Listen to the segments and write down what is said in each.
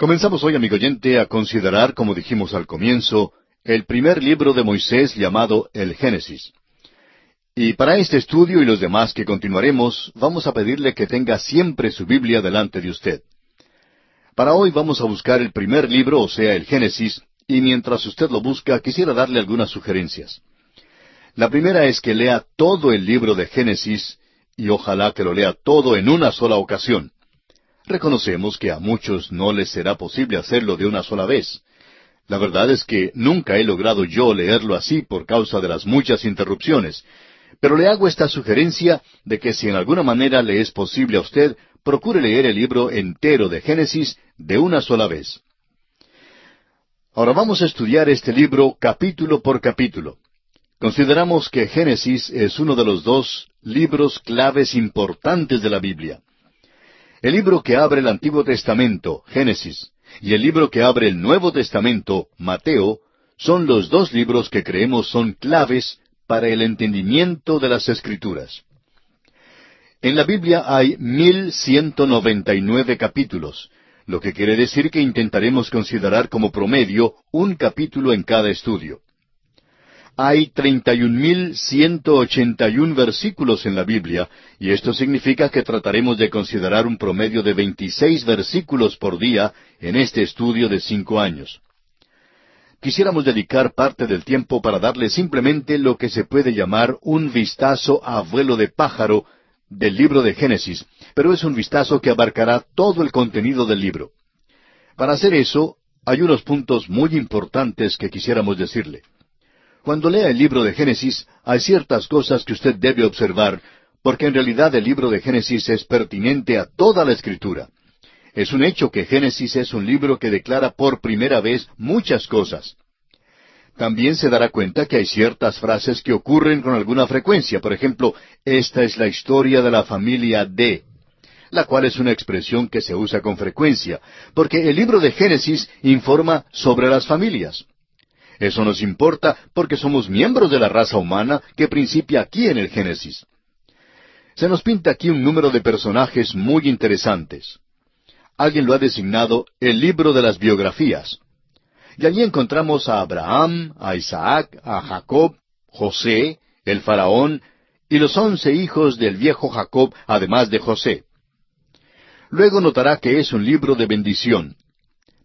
Comenzamos hoy, amigo oyente, a considerar, como dijimos al comienzo, el primer libro de Moisés llamado el Génesis. Y para este estudio y los demás que continuaremos, vamos a pedirle que tenga siempre su Biblia delante de usted. Para hoy vamos a buscar el primer libro, o sea, el Génesis, y mientras usted lo busca, quisiera darle algunas sugerencias. La primera es que lea todo el libro de Génesis, y ojalá que lo lea todo en una sola ocasión. Reconocemos que a muchos no les será posible hacerlo de una sola vez. La verdad es que nunca he logrado yo leerlo así por causa de las muchas interrupciones. Pero le hago esta sugerencia de que si en alguna manera le es posible a usted, procure leer el libro entero de Génesis de una sola vez. Ahora vamos a estudiar este libro capítulo por capítulo. Consideramos que Génesis es uno de los dos libros claves importantes de la Biblia. El libro que abre el Antiguo Testamento, Génesis, y el libro que abre el Nuevo Testamento, Mateo, son los dos libros que creemos son claves para el entendimiento de las Escrituras. En la Biblia hay 1199 capítulos, lo que quiere decir que intentaremos considerar como promedio un capítulo en cada estudio. Hay 31,181 versículos en la Biblia, y esto significa que trataremos de considerar un promedio de 26 versículos por día en este estudio de 5 años. Quisiéramos dedicar parte del tiempo para darle simplemente lo que se puede llamar un vistazo a vuelo de pájaro del libro de Génesis, pero es un vistazo que abarcará todo el contenido del libro. Para hacer eso, hay unos puntos muy importantes que quisiéramos decirle. Cuando lea el libro de Génesis, hay ciertas cosas que usted debe observar, porque en realidad el libro de Génesis es pertinente a toda la Escritura. Es un hecho que Génesis es un libro que declara por primera vez muchas cosas. También se dará cuenta que hay ciertas frases que ocurren con alguna frecuencia. Por ejemplo, esta es la historia de la familia de, la cual es una expresión que se usa con frecuencia, porque el libro de Génesis informa sobre las familias. Eso nos importa porque somos miembros de la raza humana que principia aquí en el Génesis. Se nos pinta aquí un número de personajes muy interesantes. Alguien lo ha designado el libro de las biografías. Y allí encontramos a Abraham, a Isaac, a Jacob, José, el faraón, y los 11 hijos del viejo Jacob, además de José. Luego notará que es un libro de bendición.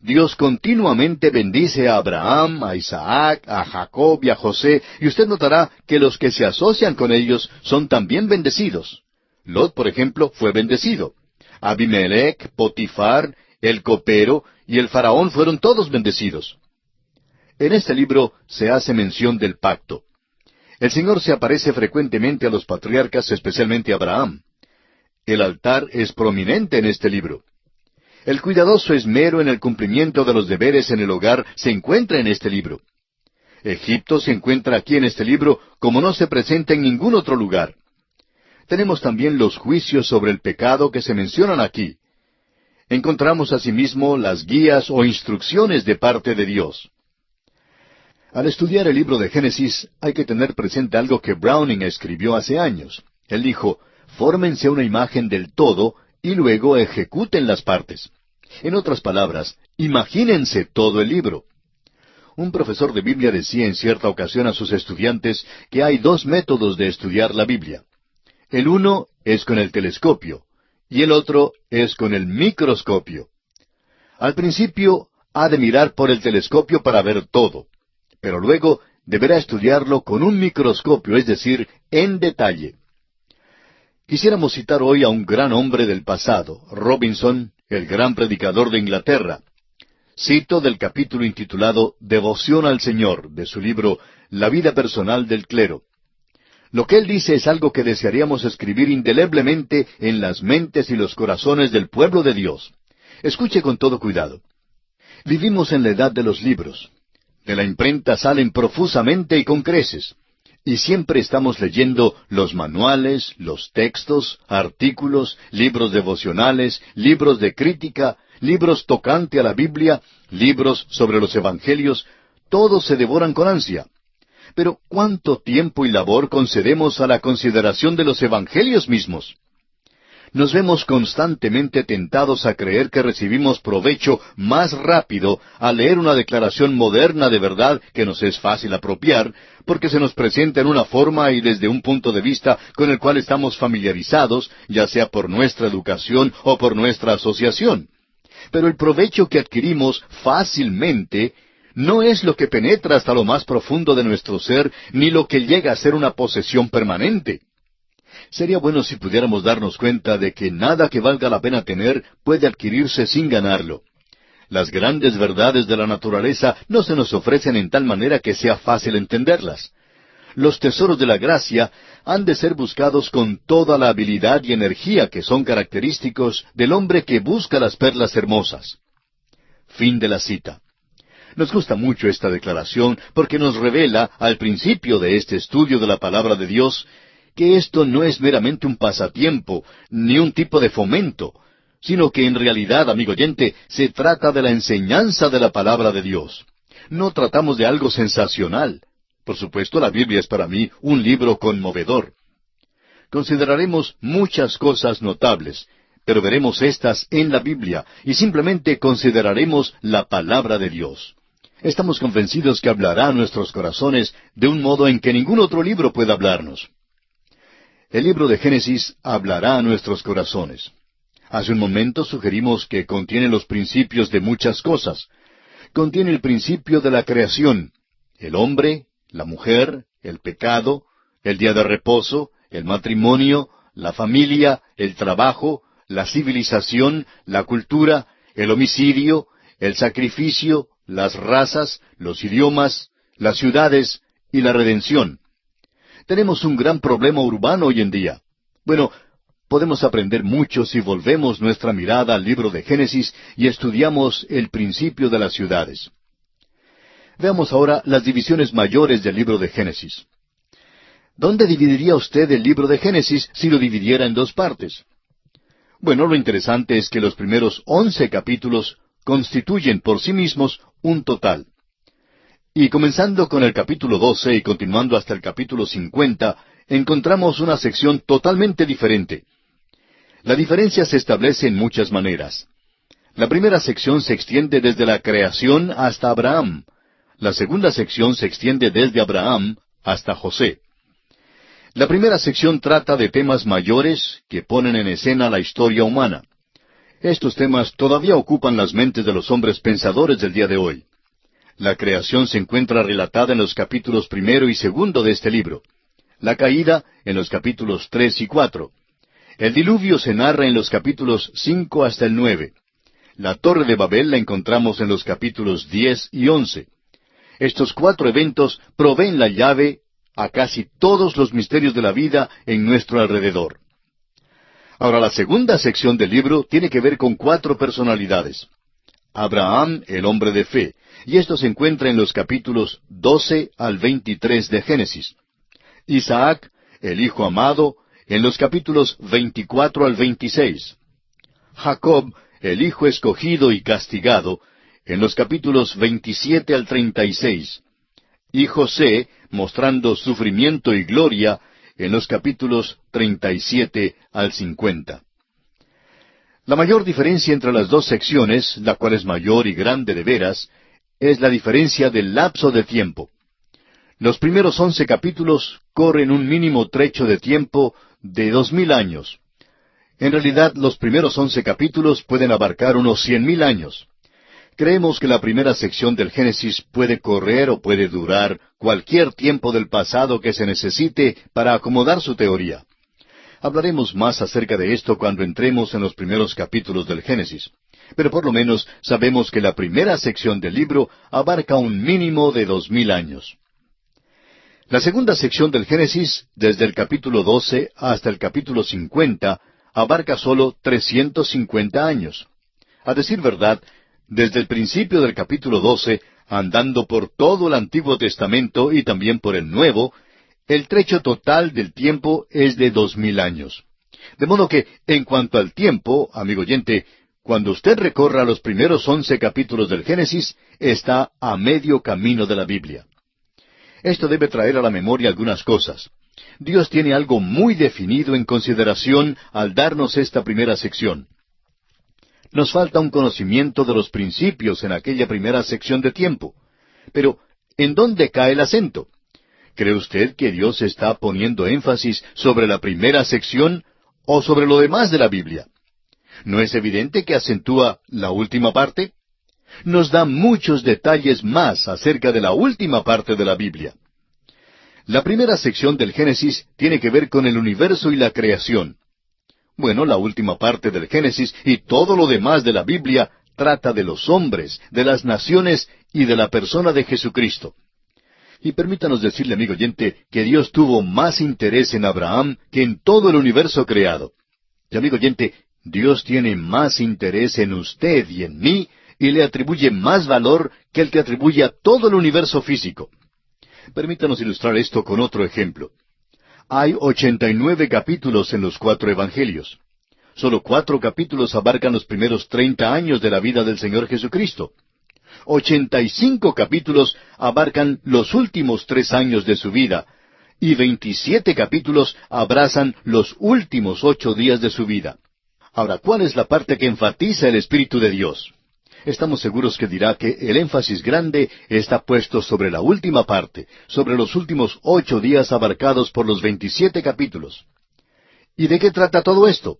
Dios continuamente bendice a Abraham, a Isaac, a Jacob y a José, y usted notará que los que se asocian con ellos son también bendecidos. Lot, por ejemplo, fue bendecido. Abimelech, Potifar, el copero y el faraón fueron todos bendecidos. En este libro se hace mención del pacto. El Señor se aparece frecuentemente a los patriarcas, especialmente a Abraham. El altar es prominente en este libro. El cuidadoso esmero en el cumplimiento de los deberes en el hogar se encuentra en este libro. Egipto se encuentra aquí en este libro como no se presenta en ningún otro lugar. Tenemos también los juicios sobre el pecado que se mencionan aquí. Encontramos asimismo las guías o instrucciones de parte de Dios. Al estudiar el libro de Génesis hay que tener presente algo que Browning escribió hace años. Él dijo, fórmense una imagen del todo y luego ejecuten las partes. En otras palabras, imagínense todo el libro. Un profesor de Biblia decía en cierta ocasión a sus estudiantes que hay dos métodos de estudiar la Biblia. El uno es con el telescopio y el otro es con el microscopio. Al principio ha de mirar por el telescopio para ver todo, pero luego deberá estudiarlo con un microscopio, es decir, en detalle. Quisiéramos citar hoy a un gran hombre del pasado, Robinson, el gran predicador de Inglaterra. Cito del capítulo intitulado Devoción al Señor, de su libro La vida personal del clero. Lo que él dice es algo que desearíamos escribir indeleblemente en las mentes y los corazones del pueblo de Dios. Escuche con todo cuidado. Vivimos en la edad de los libros. De la imprenta salen profusamente y con creces. Y siempre estamos leyendo los manuales, los textos, artículos, libros devocionales, libros de crítica, libros tocante a la Biblia, libros sobre los evangelios, todos se devoran con ansia. Pero ¿cuánto tiempo y labor concedemos a la consideración de los evangelios mismos? nos vemos constantemente tentados a creer que recibimos provecho más rápido al leer una declaración moderna de verdad que nos es fácil apropiar, porque se nos presenta en una forma y desde un punto de vista con el cual estamos familiarizados, ya sea por nuestra educación o por nuestra asociación. Pero el provecho que adquirimos fácilmente no es lo que penetra hasta lo más profundo de nuestro ser, ni lo que llega a ser una posesión permanente. Sería bueno si pudiéramos darnos cuenta de que nada que valga la pena tener puede adquirirse sin ganarlo. Las grandes verdades de la naturaleza no se nos ofrecen en tal manera que sea fácil entenderlas. Los tesoros de la gracia han de ser buscados con toda la habilidad y energía que son característicos del hombre que busca las perlas hermosas. Fin de la cita. Nos gusta mucho esta declaración porque nos revela, al principio de este estudio de la palabra de Dios, que esto no es meramente un pasatiempo, ni un tipo de fomento, sino que en realidad, amigo oyente, se trata de la enseñanza de la palabra de Dios. No tratamos de algo sensacional. Por supuesto, la Biblia es para mí un libro conmovedor. Consideraremos muchas cosas notables, pero veremos estas en la Biblia, y simplemente consideraremos la palabra de Dios. Estamos convencidos que hablará a nuestros corazones de un modo en que ningún otro libro pueda hablarnos. El libro de Génesis hablará a nuestros corazones. Hace un momento sugerimos que contiene los principios de muchas cosas. Contiene el principio de la creación, el hombre, la mujer, el pecado, el día de reposo, el matrimonio, la familia, el trabajo, la civilización, la cultura, el homicidio, el sacrificio, las razas, los idiomas, las ciudades y la redención. Tenemos un gran problema urbano hoy en día. Bueno, podemos aprender mucho si volvemos nuestra mirada al libro de Génesis y estudiamos el principio de las ciudades. Veamos ahora las divisiones mayores del libro de Génesis. ¿Dónde dividiría usted el libro de Génesis si lo dividiera en dos partes? Bueno, lo interesante es que los primeros 11 capítulos constituyen por sí mismos un total. Y comenzando con el capítulo 12 y continuando hasta el capítulo 50, encontramos una sección totalmente diferente. La diferencia se establece en muchas maneras. La primera sección se extiende desde la creación hasta Abraham. La segunda sección se extiende desde Abraham hasta José. La primera sección trata de temas mayores que ponen en escena la historia humana. Estos temas todavía ocupan las mentes de los hombres pensadores del día de hoy. La creación se encuentra relatada en los capítulos 1 y 2 de este libro. La caída en los capítulos 3 y 4. El diluvio se narra en los capítulos 5 hasta el 9. La Torre de Babel la encontramos en los capítulos 10 y 11. Estos 4 eventos proveen la llave a casi todos los misterios de la vida en nuestro alrededor. Ahora, la segunda sección del libro tiene que ver con 4 personalidades. Abraham, el hombre de fe, y esto se encuentra en los capítulos 12 al 23 de Génesis. Isaac, el hijo amado, en los capítulos 24 al 26. Jacob, el hijo escogido y castigado, en los capítulos 27 al 36. Y José, mostrando sufrimiento y gloria, en los capítulos 37 al 50. La mayor diferencia entre las dos secciones, la cual es mayor y grande de veras, es la diferencia del lapso de tiempo. Los primeros 11 capítulos corren un mínimo trecho de tiempo de 2000 años. En realidad, los primeros 11 capítulos pueden abarcar unos 100,000 años. Creemos que la primera sección del Génesis puede correr o puede durar cualquier tiempo del pasado que se necesite para acomodar su teoría. Hablaremos más acerca de esto cuando entremos en los primeros capítulos del Génesis. Pero por lo menos sabemos que la primera sección del libro abarca un mínimo de 2000 años. La segunda sección del Génesis, desde el capítulo 12 hasta el capítulo 50, abarca solo 350 años. A decir verdad, desde el principio del capítulo 12, andando por todo el Antiguo Testamento y también por el Nuevo, el trecho total del tiempo es de 2000 años. De modo que, en cuanto al tiempo, amigo oyente, cuando usted recorra los primeros 11 capítulos del Génesis, está a medio camino de la Biblia. Esto debe traer a la memoria algunas cosas. Dios tiene algo muy definido en consideración al darnos esta primera sección. Nos falta un conocimiento de los principios en aquella primera sección de tiempo. Pero, ¿en dónde cae el acento? ¿Cree usted que Dios está poniendo énfasis sobre la primera sección o sobre lo demás de la Biblia? ¿No es evidente que acentúa la última parte? Nos da muchos detalles más acerca de la última parte de la Biblia. La primera sección del Génesis tiene que ver con el universo y la creación. Bueno, la última parte del Génesis y todo lo demás de la Biblia trata de los hombres, de las naciones y de la persona de Jesucristo. Y permítanos decirle, amigo oyente, que Dios tuvo más interés en Abraham que en todo el universo creado. Y amigo oyente, Dios tiene más interés en usted y en mí, y le atribuye más valor que el que atribuye a todo el universo físico. Permítanos ilustrar esto con otro ejemplo. Hay 89 capítulos en los 4 evangelios. Solo 4 capítulos abarcan los primeros 30 años de la vida del Señor Jesucristo. 85 capítulos abarcan los últimos 3 años de su vida, y 27 capítulos abrazan los últimos 8 días de su vida. Ahora, ¿cuál es la parte que enfatiza el Espíritu de Dios? Estamos seguros que dirá que el énfasis grande está puesto sobre la última parte, sobre los últimos 8 días abarcados por los 27 capítulos. ¿Y de qué trata todo esto?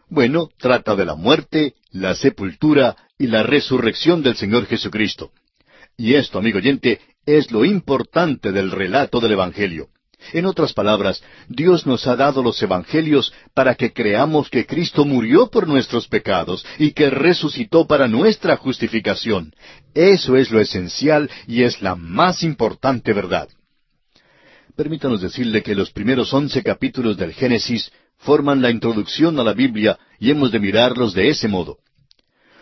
Bueno, trata de la muerte, la sepultura y la resurrección del Señor Jesucristo. Y esto, amigo oyente, es lo importante del relato del Evangelio. En otras palabras, Dios nos ha dado los Evangelios para que creamos que Cristo murió por nuestros pecados y que resucitó para nuestra justificación. Eso es lo esencial y es la más importante verdad. Permítanos decirle que los primeros 11 capítulos del Génesis forman la introducción a la Biblia y hemos de mirarlos de ese modo.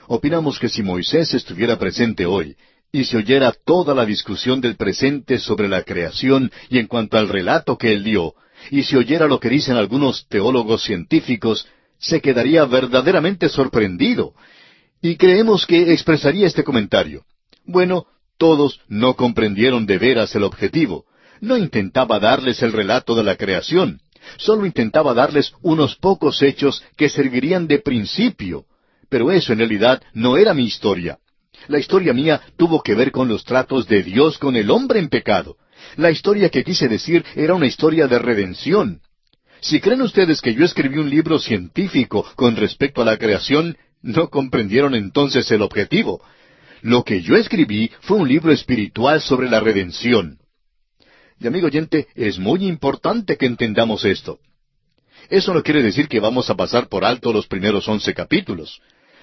Opinamos que si Moisés estuviera presente hoy, y se oyera toda la discusión del presente sobre la creación y en cuanto al relato que él dio, y se oyera lo que dicen algunos teólogos científicos, se quedaría verdaderamente sorprendido. Y creemos que expresaría este comentario. Bueno, todos no comprendieron de veras el objetivo. No intentaba darles el relato de la creación. Solo intentaba darles unos pocos hechos que servirían de principio. Pero eso en realidad no era mi historia. La historia mía tuvo que ver con los tratos de Dios con el hombre en pecado. La historia que quise decir era una historia de redención. Si creen ustedes que yo escribí un libro científico con respecto a la creación, no comprendieron entonces el objetivo. Lo que yo escribí fue un libro espiritual sobre la redención. Y amigo oyente, es muy importante que entendamos esto. Eso no quiere decir que vamos a pasar por alto los primeros 11 capítulos.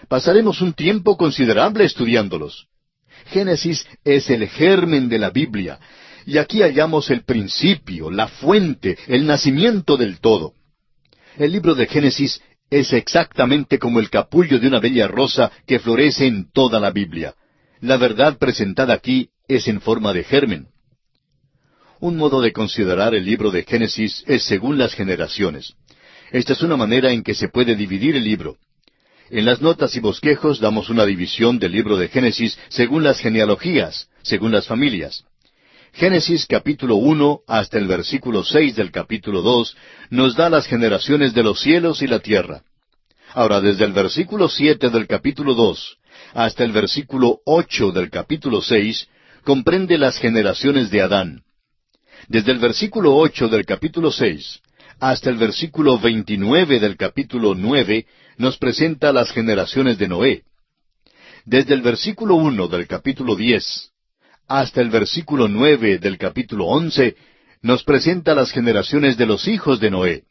Pasaremos un tiempo considerable estudiándolos. Génesis es el germen de la Biblia, y aquí hallamos el principio, la fuente, el nacimiento del todo. El libro de Génesis es exactamente como el capullo de una bella rosa que florece en toda la Biblia. La verdad presentada aquí es en forma de germen. Un modo de considerar el libro de Génesis es según las generaciones. Esta es una manera en que se puede dividir el libro. En las notas y bosquejos damos una división del libro de Génesis según las genealogías, según las familias. Génesis capítulo 1 hasta el versículo 6 del capítulo 2 nos da las generaciones de los cielos y la tierra. Ahora, desde el versículo 7 del capítulo 2 hasta el versículo 8 del capítulo 6 comprende las generaciones de Adán. Desde el versículo 8 del capítulo 6 hasta el versículo 29 del capítulo 9 nos presenta las generaciones de Noé. Desde el versículo 1 del capítulo 10 hasta el versículo 9 del capítulo 11 nos presenta las generaciones de los hijos de Noé.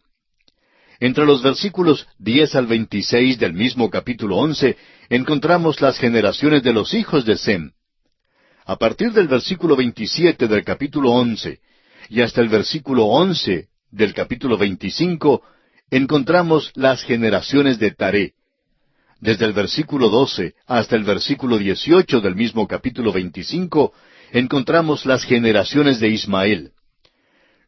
Entre los versículos 10 al 26 del mismo capítulo 11 encontramos las generaciones de los hijos de Sem. A partir del versículo 27 del capítulo 11 y hasta el versículo 11 del capítulo 25, encontramos las generaciones de Taré. Desde el versículo 12 hasta el versículo 18 del mismo capítulo 25, encontramos las generaciones de Ismael.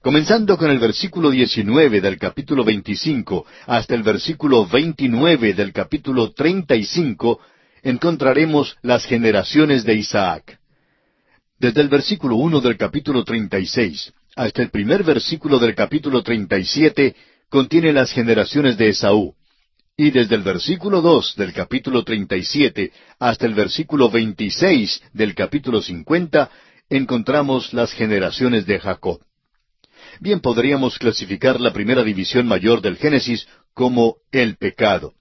Comenzando con el versículo 19 del capítulo 25 hasta el versículo 29 del capítulo 35, encontraremos las generaciones de Isaac. Desde el versículo 1 del capítulo 36 hasta el primer versículo del capítulo 37 contiene las generaciones de Esaú. Y desde el versículo 2 del capítulo 37 hasta el versículo 26 del capítulo 50 encontramos las generaciones de Jacob. Bien, podríamos clasificar la primera división mayor del Génesis como el pecado.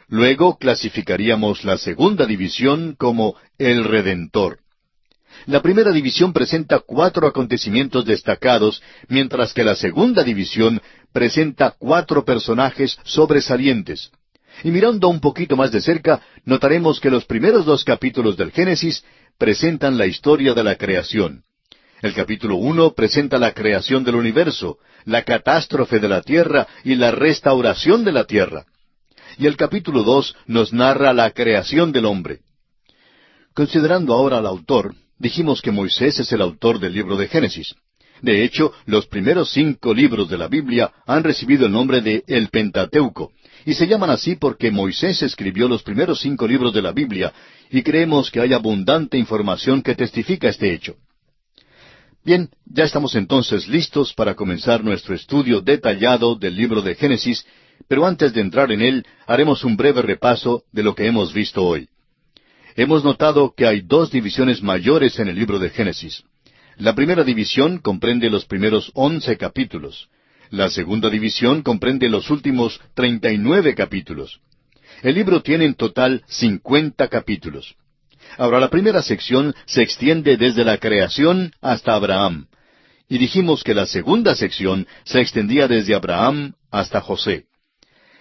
Luego clasificaríamos la segunda división como el Redentor. La primera división presenta 4 acontecimientos destacados, mientras que la segunda división presenta 4 personajes sobresalientes. Y mirando un poquito más de cerca, notaremos que los primeros 2 capítulos del Génesis presentan la historia de la creación. El capítulo 1 presenta la creación del universo, la catástrofe de la tierra y la restauración de la tierra. Y el capítulo 2 nos narra la creación del hombre. Considerando ahora al autor, dijimos que Moisés es el autor del libro de Génesis. De hecho, los primeros 5 libros de la Biblia han recibido el nombre de el Pentateuco, y se llaman así porque Moisés escribió los primeros 5 libros de la Biblia, y creemos que hay abundante información que testifica este hecho. Bien, ya estamos entonces listos para comenzar nuestro estudio detallado del libro de Génesis, pero antes de entrar en él, haremos un breve repaso de lo que hemos visto hoy. Hemos notado que hay 2 divisiones mayores en el libro de Génesis. La primera división comprende los primeros 11 capítulos. La segunda división comprende los últimos 39 capítulos. El libro tiene en total 50 capítulos. Ahora, la primera sección se extiende desde la creación hasta Abraham. Y dijimos que la segunda sección se extendía desde Abraham hasta José.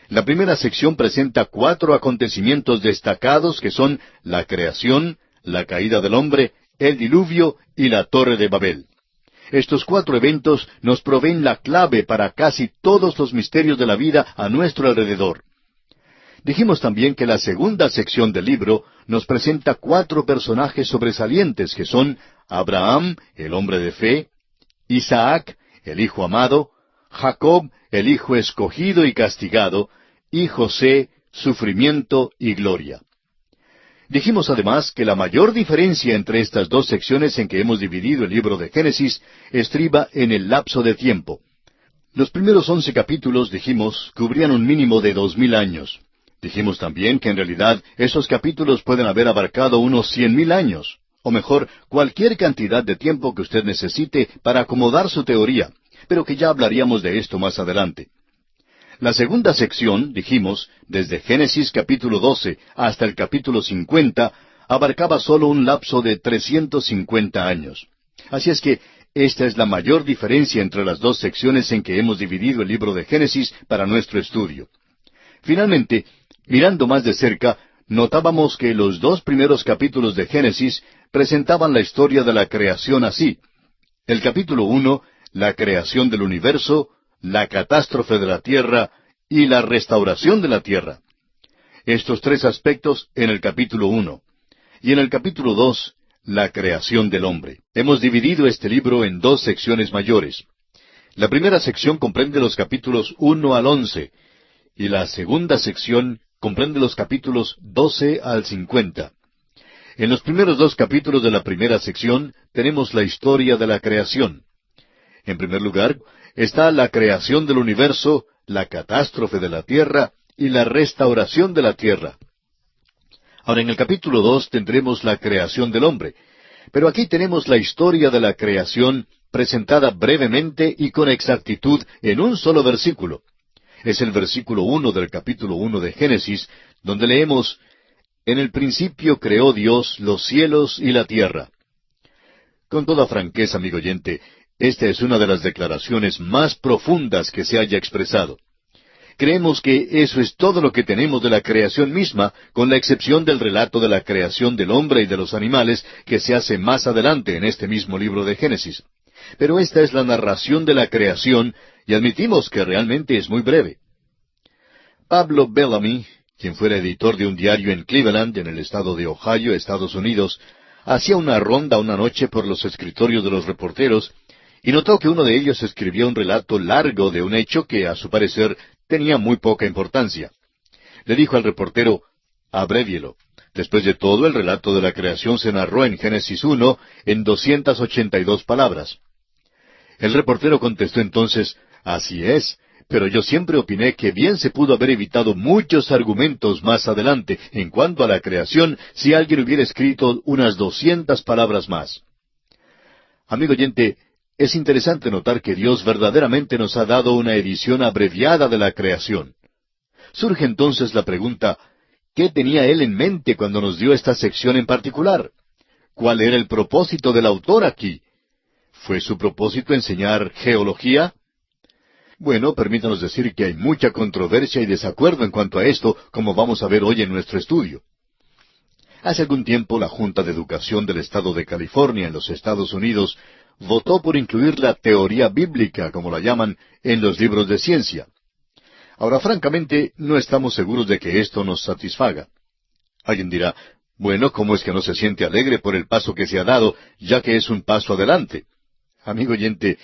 La primera sección presenta 4 acontecimientos destacados que son la creación, la caída del hombre, el diluvio y la Torre de Babel. Estos 4 eventos nos proveen la clave para casi todos los misterios de la vida a nuestro alrededor. Dijimos también que la segunda sección del libro nos presenta 4 personajes sobresalientes que son Abraham, el hombre de fe, Isaac, el hijo amado, Jacob, el hijo escogido y castigado, y José, sufrimiento y gloria. Dijimos además que la mayor diferencia entre estas 2 secciones en que hemos dividido el libro de Génesis estriba en el lapso de tiempo. Los primeros 11 capítulos, dijimos, cubrían un mínimo de 2000 años. Dijimos también que en realidad esos capítulos pueden haber abarcado unos 100,000 años, o mejor, cualquier cantidad de tiempo que usted necesite para acomodar su teoría, pero que ya hablaríamos de esto más adelante. La segunda sección, dijimos, desde Génesis capítulo 12 hasta el capítulo 50, abarcaba solo un lapso de 350 años. Así es que esta es la mayor diferencia entre las 2 secciones en que hemos dividido el libro de Génesis para nuestro estudio. Finalmente, mirando más de cerca, notábamos que los 2 primeros capítulos de Génesis presentaban la historia de la creación así. El capítulo 1, la creación del universo, la catástrofe de la tierra y la restauración de la tierra. Estos 3 aspectos en el capítulo 1. Y en el capítulo 2, la creación del hombre. Hemos dividido este libro en 2 secciones mayores. La primera sección comprende los capítulos 1 al 11, y la segunda sección comprende los capítulos 12 al 50. En los primeros 2 capítulos de la primera sección tenemos la historia de la creación. En primer lugar, está la creación del universo, la catástrofe de la tierra y la restauración de la tierra. Ahora, en el capítulo 2 tendremos la creación del hombre, pero aquí tenemos la historia de la creación presentada brevemente y con exactitud en un solo versículo. Es el versículo 1 del capítulo 1 de Génesis, donde leemos, «En el principio creó Dios los cielos y la tierra». Con toda franqueza, amigo oyente, esta es una de las declaraciones más profundas que se haya expresado. Creemos que eso es todo lo que tenemos de la creación misma, con la excepción del relato de la creación del hombre y de los animales, que se hace más adelante en este mismo libro de Génesis. Pero esta es la narración de la creación, y admitimos que realmente es muy breve. Pablo Bellamy, quien fuera editor de un diario en Cleveland, en el estado de Ohio, Estados Unidos, hacía una ronda una noche por los escritorios de los reporteros, y notó que uno de ellos escribía un relato largo de un hecho que, a su parecer, tenía muy poca importancia. Le dijo al reportero, «Abrévielo. Después de todo, el relato de la creación se narró en Génesis 1 en 282 palabras». El reportero contestó entonces, así es, pero yo siempre opiné que bien se pudo haber evitado muchos argumentos más adelante en cuanto a la creación si alguien hubiera escrito unas 200 palabras más. Amigo oyente, es interesante notar que Dios verdaderamente nos ha dado una edición abreviada de la creación. Surge entonces la pregunta, ¿qué tenía Él en mente cuando nos dio esta sección en particular? ¿Cuál era el propósito del autor aquí? ¿Fue su propósito enseñar geología? Bueno, permítanos decir que hay mucha controversia y desacuerdo en cuanto a esto, como vamos a ver hoy en nuestro estudio. Hace algún tiempo la Junta de Educación del Estado de California en los Estados Unidos votó por incluir la teoría bíblica, como la llaman, en los libros de ciencia. Ahora, francamente, no estamos seguros de que esto nos satisfaga. Alguien dirá, bueno, ¿cómo es que no se siente alegre por el paso que se ha dado, ya que es un paso adelante? Amigo oyente,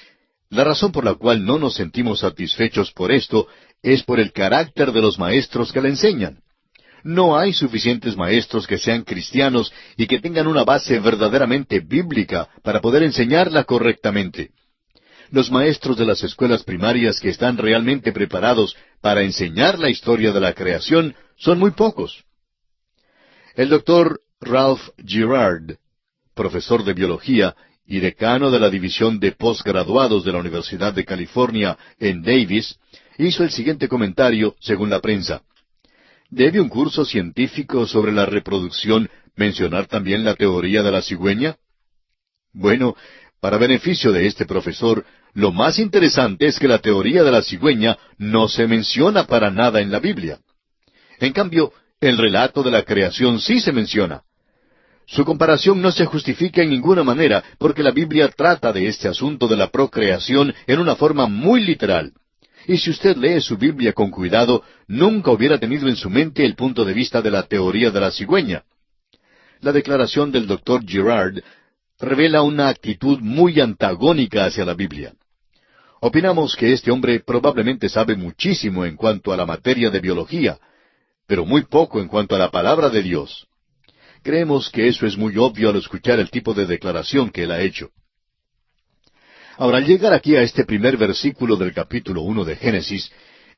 la razón por la cual no nos sentimos satisfechos por esto es por el carácter de los maestros que la enseñan. No hay suficientes maestros que sean cristianos y que tengan una base verdaderamente bíblica para poder enseñarla correctamente. Los maestros de las escuelas primarias que están realmente preparados para enseñar la historia de la creación son muy pocos. El doctor Ralph Girard, profesor de biología y decano de la división de postgraduados de la Universidad de California en Davis, hizo el siguiente comentario según la prensa. ¿Debe un curso científico sobre la reproducción mencionar también la teoría de la cigüeña? Bueno, para beneficio de este profesor, lo más interesante es que la teoría de la cigüeña no se menciona para nada en la Biblia. En cambio, el relato de la creación sí se menciona. Su comparación no se justifica en ninguna manera, porque la Biblia trata de este asunto de la procreación en una forma muy literal. Y si usted lee su Biblia con cuidado, nunca hubiera tenido en su mente el punto de vista de la teoría de la cigüeña. La declaración del doctor Girard revela una actitud muy antagónica hacia la Biblia. Opinamos que este hombre probablemente sabe muchísimo en cuanto a la materia de biología, pero muy poco en cuanto a la palabra de Dios. Creemos que eso es muy obvio al escuchar el tipo de declaración que él ha hecho. Ahora, al llegar aquí a este primer versículo del capítulo 1 de Génesis,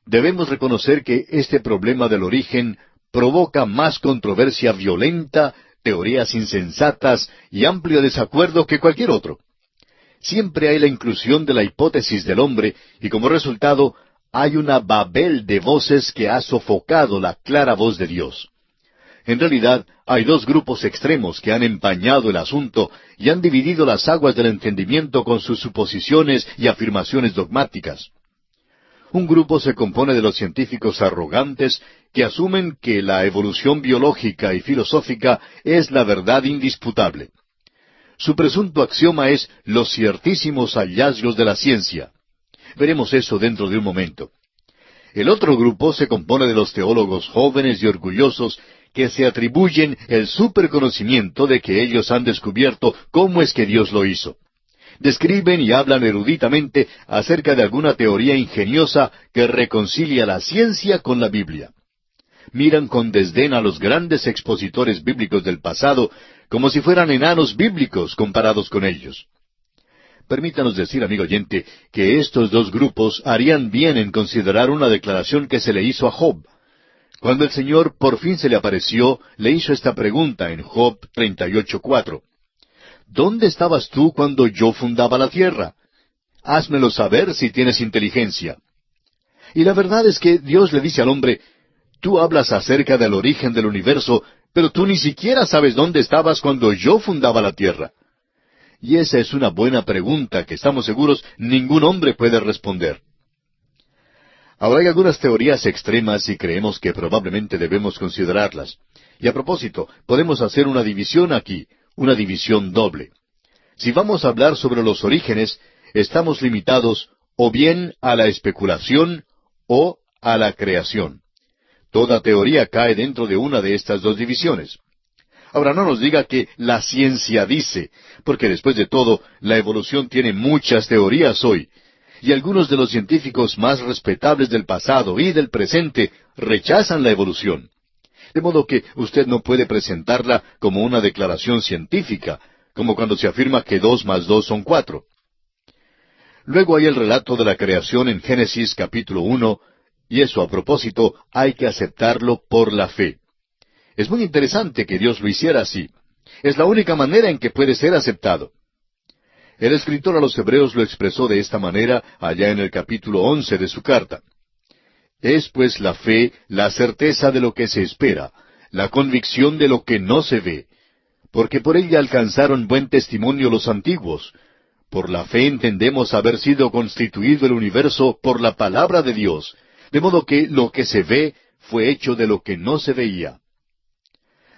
debemos reconocer que este problema del origen provoca más controversia violenta, teorías insensatas y amplio desacuerdo que cualquier otro. Siempre hay la inclusión de la hipótesis del hombre y como resultado hay una babel de voces que ha sofocado la clara voz de Dios. En realidad, hay dos grupos extremos que han empañado el asunto y han dividido las aguas del entendimiento con sus suposiciones y afirmaciones dogmáticas. Un grupo se compone de los científicos arrogantes que asumen que la evolución biológica y filosófica es la verdad indisputable. Su presunto axioma es los ciertísimos hallazgos de la ciencia. Veremos eso dentro de un momento. El otro grupo se compone de los teólogos jóvenes y orgullosos que se atribuyen el superconocimiento de que ellos han descubierto cómo es que Dios lo hizo. Describen y hablan eruditamente acerca de alguna teoría ingeniosa que reconcilia la ciencia con la Biblia. Miran con desdén a los grandes expositores bíblicos del pasado como si fueran enanos bíblicos comparados con ellos. Permítanos decir, amigo oyente, que estos dos grupos harían bien en considerar una declaración que se le hizo a Job. Cuando el Señor por fin se le apareció, le hizo esta pregunta en Job 38:4. ¿Dónde estabas tú cuando yo fundaba la tierra? Házmelo saber si tienes inteligencia. Y la verdad es que Dios le dice al hombre, tú hablas acerca del origen del universo, pero tú ni siquiera sabes dónde estabas cuando yo fundaba la tierra. Y esa es una buena pregunta que estamos seguros ningún hombre puede responder. Ahora hay algunas teorías extremas y creemos que probablemente debemos considerarlas. Y a propósito, podemos hacer una división aquí, una división doble. Si vamos a hablar sobre los orígenes, estamos limitados o bien a la especulación o a la creación. Toda teoría cae dentro de una de estas dos divisiones. Ahora no nos diga que la ciencia dice, porque después de todo, la evolución tiene muchas teorías hoy, y algunos de los científicos más respetables del pasado y del presente rechazan la evolución. De modo que usted no puede presentarla como una declaración científica, como cuando se afirma que 2 más 2 son 4. Luego hay el relato de la creación en Génesis capítulo 1, y eso a propósito hay que aceptarlo por la fe. Es muy interesante que Dios lo hiciera así. Es la única manera en que puede ser aceptado. El escritor a los Hebreos lo expresó de esta manera allá en el capítulo 11 de su carta. Es pues la fe la certeza de lo que se espera, la convicción de lo que no se ve, porque por ella alcanzaron buen testimonio los antiguos. Por la fe entendemos haber sido constituido el universo por la palabra de Dios, de modo que lo que se ve fue hecho de lo que no se veía.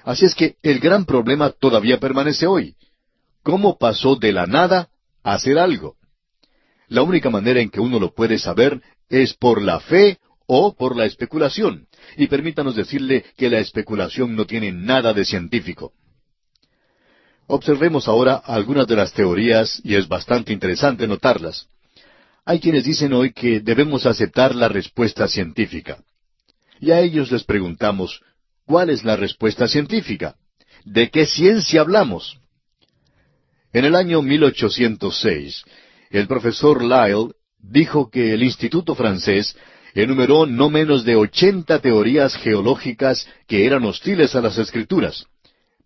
Así es que el gran problema todavía permanece hoy. ¿Cómo pasó de la nada a hacer algo? La única manera en que uno lo puede saber es por la fe o por la especulación. Y permítanos decirle que la especulación no tiene nada de científico. Observemos ahora algunas de las teorías, y es bastante interesante notarlas. Hay quienes dicen hoy que debemos aceptar la respuesta científica. Y a ellos les preguntamos, ¿cuál es la respuesta científica? ¿De qué ciencia hablamos? En el año 1806, el profesor Lyell dijo que el Instituto francés enumeró no menos de 80 teorías geológicas que eran hostiles a las Escrituras,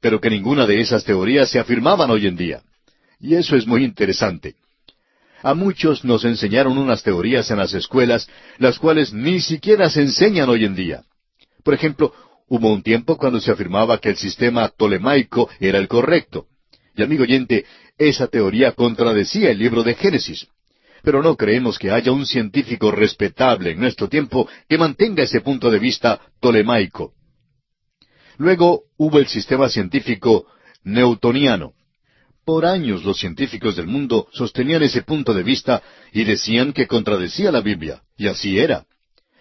pero que ninguna de esas teorías se afirmaban hoy en día. Y eso es muy interesante. A muchos nos enseñaron unas teorías en las escuelas, las cuales ni siquiera se enseñan hoy en día. Por ejemplo, hubo un tiempo cuando se afirmaba que el sistema tolemaico era el correcto. Y amigo oyente, esa teoría contradecía el libro de Génesis. Pero no creemos que haya un científico respetable en nuestro tiempo que mantenga ese punto de vista tolemaico. Luego hubo el sistema científico newtoniano. Por años los científicos del mundo sostenían ese punto de vista y decían que contradecía la Biblia, y así era.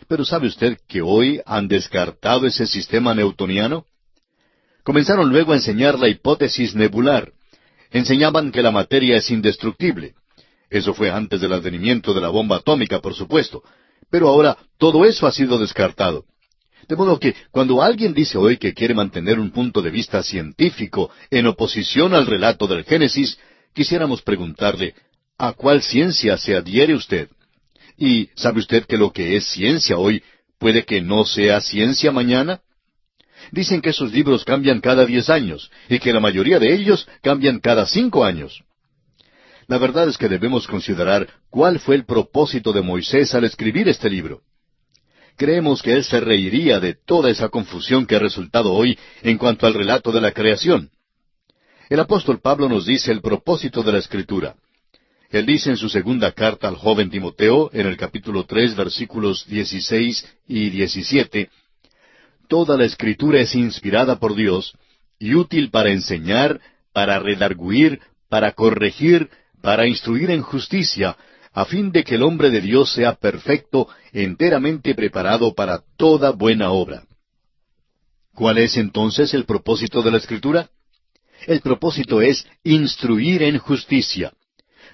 Pero ¿sabe usted que hoy han descartado ese sistema newtoniano? Comenzaron luego a enseñar la hipótesis nebular. Enseñaban que la materia es indestructible. Eso fue antes del advenimiento de la bomba atómica, por supuesto. Pero ahora todo eso ha sido descartado. De modo que cuando alguien dice hoy que quiere mantener un punto de vista científico en oposición al relato del Génesis, quisiéramos preguntarle, ¿a cuál ciencia se adhiere usted? ¿Y sabe usted que lo que es ciencia hoy puede que no sea ciencia mañana? Dicen que esos libros cambian cada 10 años y que la mayoría de ellos cambian cada 5 años. La verdad es que debemos considerar cuál fue el propósito de Moisés al escribir este libro. Creemos que él se reiría de toda esa confusión que ha resultado hoy en cuanto al relato de la creación. El apóstol Pablo nos dice el propósito de la Escritura. Él dice en su segunda carta al joven Timoteo, en el capítulo 3, versículos 16 y 17, «Toda la Escritura es inspirada por Dios y útil para enseñar, para redarguir, para corregir, para instruir en justicia, a fin de que el hombre de Dios sea perfecto, enteramente preparado para toda buena obra». ¿Cuál es entonces el propósito de la Escritura? El propósito es instruir en justicia.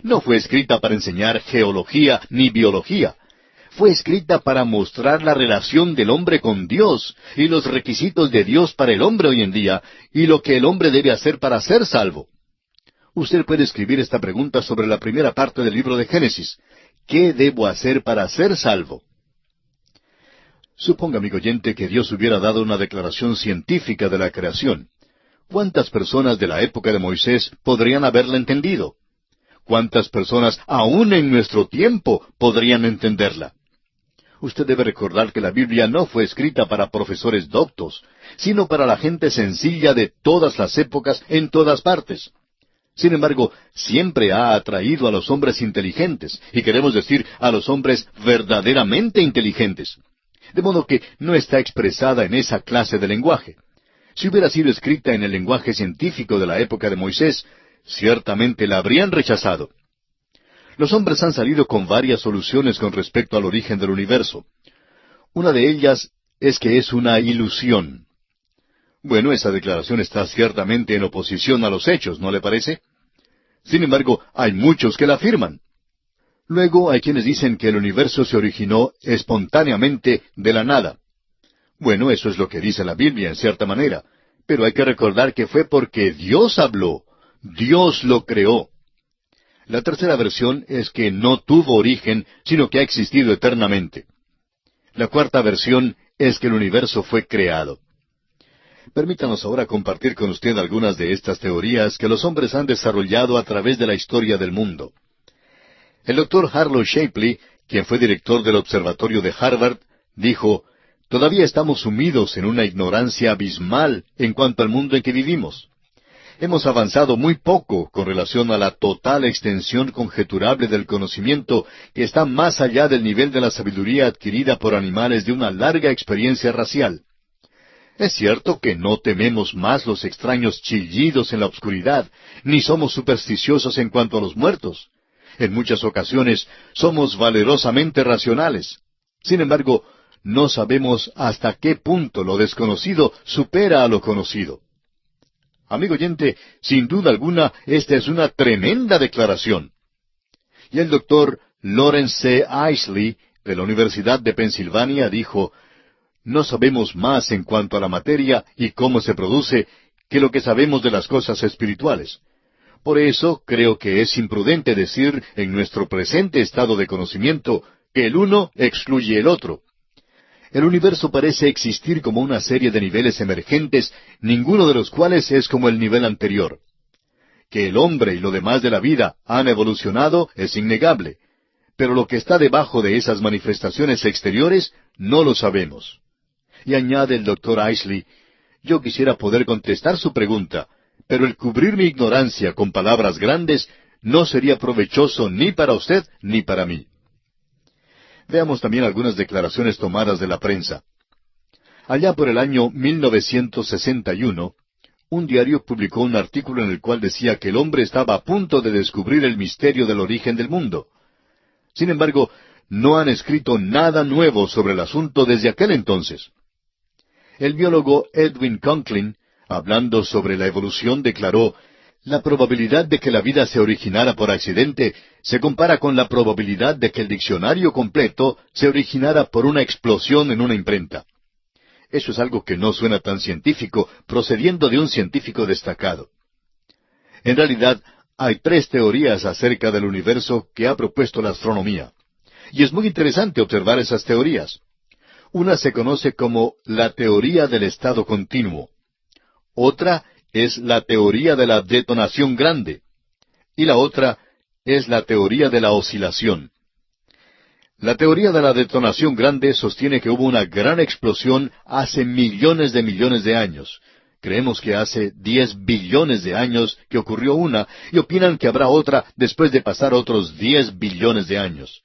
No fue escrita para enseñar geología ni biología. Fue escrita para mostrar la relación del hombre con Dios y los requisitos de Dios para el hombre hoy en día y lo que el hombre debe hacer para ser salvo. Usted puede escribir esta pregunta sobre la primera parte del libro de Génesis. ¿Qué debo hacer para ser salvo? Suponga, amigo oyente, que Dios hubiera dado una declaración científica de la creación. ¿Cuántas personas de la época de Moisés podrían haberla entendido? ¿Cuántas personas aún en nuestro tiempo podrían entenderla? Usted debe recordar que la Biblia no fue escrita para profesores doctos, sino para la gente sencilla de todas las épocas en todas partes. Sin embargo, siempre ha atraído a los hombres inteligentes, y queremos decir a los hombres verdaderamente inteligentes. De modo que no está expresada en esa clase de lenguaje. Si hubiera sido escrita en el lenguaje científico de la época de Moisés, ciertamente la habrían rechazado. Los hombres han salido con varias soluciones con respecto al origen del universo. Una de ellas es que es una ilusión. Bueno, esa declaración está ciertamente en oposición a los hechos, ¿no le parece? Sin embargo, hay muchos que la afirman. Luego hay quienes dicen que el universo se originó espontáneamente de la nada. Bueno, eso es lo que dice la Biblia en cierta manera, pero hay que recordar que fue porque Dios habló, Dios lo creó. La tercera versión es que no tuvo origen, sino que ha existido eternamente. La cuarta versión es que el universo fue creado. Permítanos ahora compartir con usted algunas de estas teorías que los hombres han desarrollado a través de la historia del mundo. El doctor Harlow Shapley, quien fue director del observatorio de Harvard, dijo: «Todavía estamos sumidos en una ignorancia abismal en cuanto al mundo en que vivimos. Hemos avanzado muy poco con relación a la total extensión conjeturable del conocimiento que está más allá del nivel de la sabiduría adquirida por animales de una larga experiencia racial. Es cierto que no tememos más los extraños chillidos en la oscuridad, ni somos supersticiosos en cuanto a los muertos. En muchas ocasiones somos valerosamente racionales. Sin embargo, no sabemos hasta qué punto lo desconocido supera a lo conocido». Amigo oyente, sin duda alguna, esta es una tremenda declaración. Y el doctor Lawrence C. Isley, de la Universidad de Pensilvania, dijo: «No sabemos más en cuanto a la materia y cómo se produce que lo que sabemos de las cosas espirituales. Por eso creo que es imprudente decir en nuestro presente estado de conocimiento que el uno excluye el otro. El universo parece existir como una serie de niveles emergentes, ninguno de los cuales es como el nivel anterior. Que el hombre y lo demás de la vida han evolucionado es innegable, pero lo que está debajo de esas manifestaciones exteriores no lo sabemos». Y añade el doctor Isley: «Yo quisiera poder contestar su pregunta, pero el cubrir mi ignorancia con palabras grandes no sería provechoso ni para usted ni para mí». Veamos también algunas declaraciones tomadas de la prensa. Allá por el año 1961, un diario publicó un artículo en el cual decía que el hombre estaba a punto de descubrir el misterio del origen del mundo. Sin embargo, no han escrito nada nuevo sobre el asunto desde aquel entonces. El biólogo Edwin Conklin, hablando sobre la evolución, declaró: «La probabilidad de que la vida se originara por accidente se compara con la probabilidad de que el diccionario completo se originara por una explosión en una imprenta». Eso es algo que no suena tan científico, procediendo de un científico destacado. En realidad, hay 3 teorías acerca del universo que ha propuesto la astronomía. Y es muy interesante observar esas teorías. Una se conoce como la teoría del estado continuo. Otra es la teoría de la detonación grande. Y la otra es la teoría de la oscilación. La teoría de la detonación grande sostiene que hubo una gran explosión hace millones de años. Creemos que hace 10 billones de años que ocurrió una, y opinan que habrá otra después de pasar otros 10 billones de años.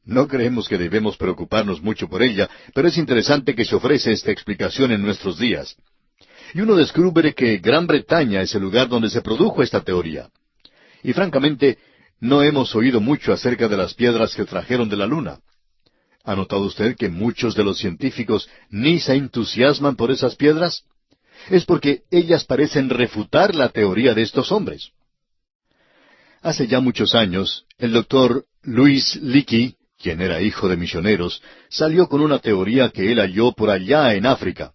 No creemos que debemos preocuparnos mucho por ella, pero es interesante que se ofrece esta explicación en nuestros días. Y uno descubre que Gran Bretaña es el lugar donde se produjo esta teoría. Y francamente, no hemos oído mucho acerca de las piedras que trajeron de la Luna. ¿Ha notado usted que muchos de los científicos ni se entusiasman por esas piedras? Es porque ellas parecen refutar la teoría de estos hombres. Hace ya muchos años, el doctor Louis Leakey, quien era hijo de misioneros, salió con una teoría que él halló por allá en África.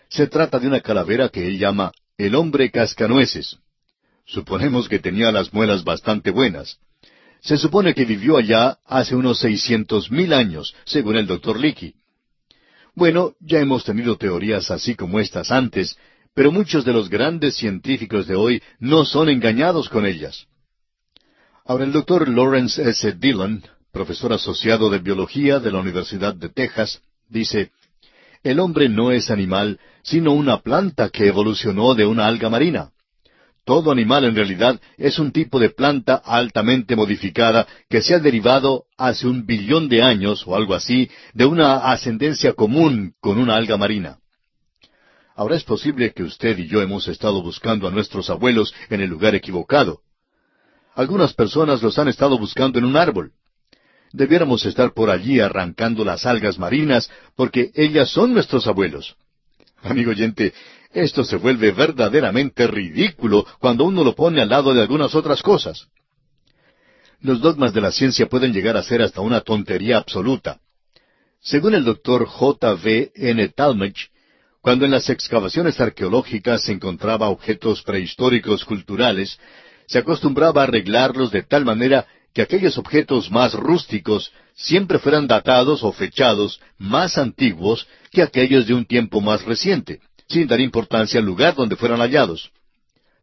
Se trata de una calavera que él llama el hombre cascanueces. Suponemos que tenía las muelas bastante buenas. Se supone que vivió allá hace unos 600,000 años, según el doctor Leakey. Bueno, ya hemos tenido teorías así como estas antes, pero muchos de los grandes científicos de hoy no son engañados con ellas. Ahora, el doctor Lawrence S. Dillon, profesor asociado de biología de la Universidad de Texas, dice: «El hombre no es animal, sino una planta que evolucionó de una alga marina. Todo animal en realidad es un tipo de planta altamente modificada que se ha derivado hace 1 billón de años o algo así de una ascendencia común con una alga marina». Ahora, es posible que usted y yo hemos estado buscando a nuestros abuelos en el lugar equivocado. Algunas personas los han estado buscando en un árbol. Debiéramos estar por allí arrancando las algas marinas, porque ellas son nuestros abuelos. Amigo oyente, esto se vuelve verdaderamente ridículo cuando uno lo pone al lado de algunas otras cosas. Los dogmas de la ciencia pueden llegar a ser hasta una tontería absoluta. Según el doctor J. V. N. Talmage, cuando en las excavaciones arqueológicas se encontraba objetos prehistóricos culturales, se acostumbraba a arreglarlos de tal manera que aquellos objetos más rústicos siempre fueran datados o fechados más antiguos que aquellos de un tiempo más reciente, sin dar importancia al lugar donde fueran hallados.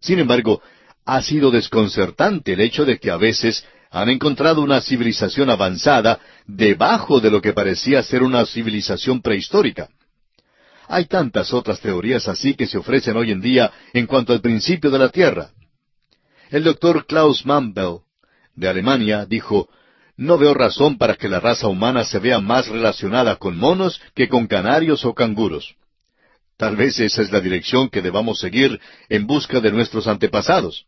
Sin embargo, ha sido desconcertante el hecho de que a veces han encontrado una civilización avanzada debajo de lo que parecía ser una civilización prehistórica. Hay tantas otras teorías así que se ofrecen hoy en día en cuanto al principio de la Tierra. El doctor Klaus Mantel, de Alemania, dijo: «No veo razón para que la raza humana se vea más relacionada con monos que con canarios o canguros». Tal vez esa es la dirección que debamos seguir en busca de nuestros antepasados.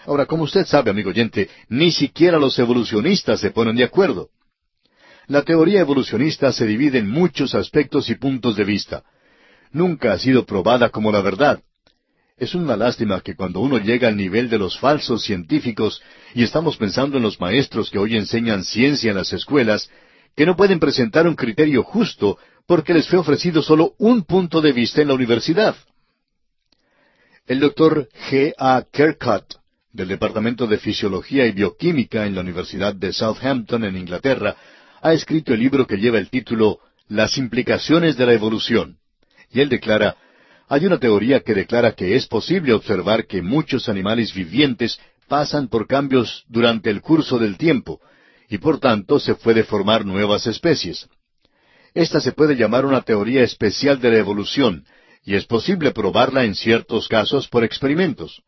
Ahora, como usted sabe, amigo oyente, ni siquiera los evolucionistas se ponen de acuerdo. La teoría evolucionista se divide en muchos aspectos y puntos de vista. Nunca ha sido probada como la verdad. Es una lástima que cuando uno llega al nivel de los falsos científicos, y estamos pensando en los maestros que hoy enseñan ciencia en las escuelas, que no pueden presentar un criterio justo porque les fue ofrecido solo un punto de vista en la universidad. El doctor G. A. Kercott, del Departamento de Fisiología y Bioquímica en la Universidad de Southampton, en Inglaterra, ha escrito el libro que lleva el título Las implicaciones de la evolución. Y él declara: «Hay una teoría que declara que es posible observar que muchos animales vivientes pasan por cambios durante el curso del tiempo, y por tanto se puede formar nuevas especies. Esta se puede llamar una teoría especial de la evolución, y es posible probarla en ciertos casos por experimentos.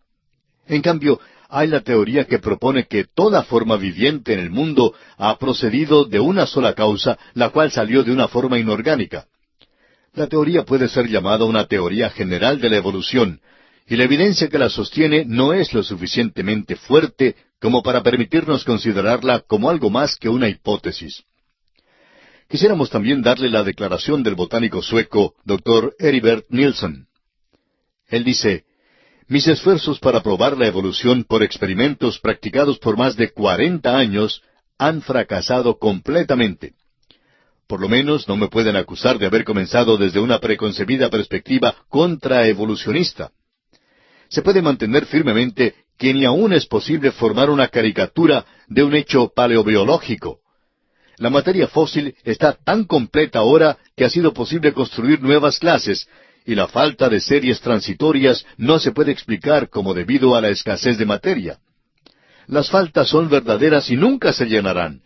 En cambio, hay la teoría que propone que toda forma viviente en el mundo ha procedido de una sola causa, la cual salió de una forma inorgánica. La teoría puede ser llamada una teoría general de la evolución, y la evidencia que la sostiene no es lo suficientemente fuerte como para permitirnos considerarla como algo más que una hipótesis». Quisiéramos también darle la declaración del botánico sueco, Dr. Heribert Nilsson. Él dice: «Mis esfuerzos para probar la evolución por experimentos practicados por más de 40 años han fracasado completamente. Por lo menos no me pueden acusar de haber comenzado desde una preconcebida perspectiva contraevolucionista. Se puede mantener firmemente que ni aún es posible formar una caricatura de un hecho paleobiológico. La materia fósil está tan completa ahora que ha sido posible construir nuevas clases, y la falta de series transitorias no se puede explicar como debido a la escasez de materia. Las faltas son verdaderas y nunca se llenarán.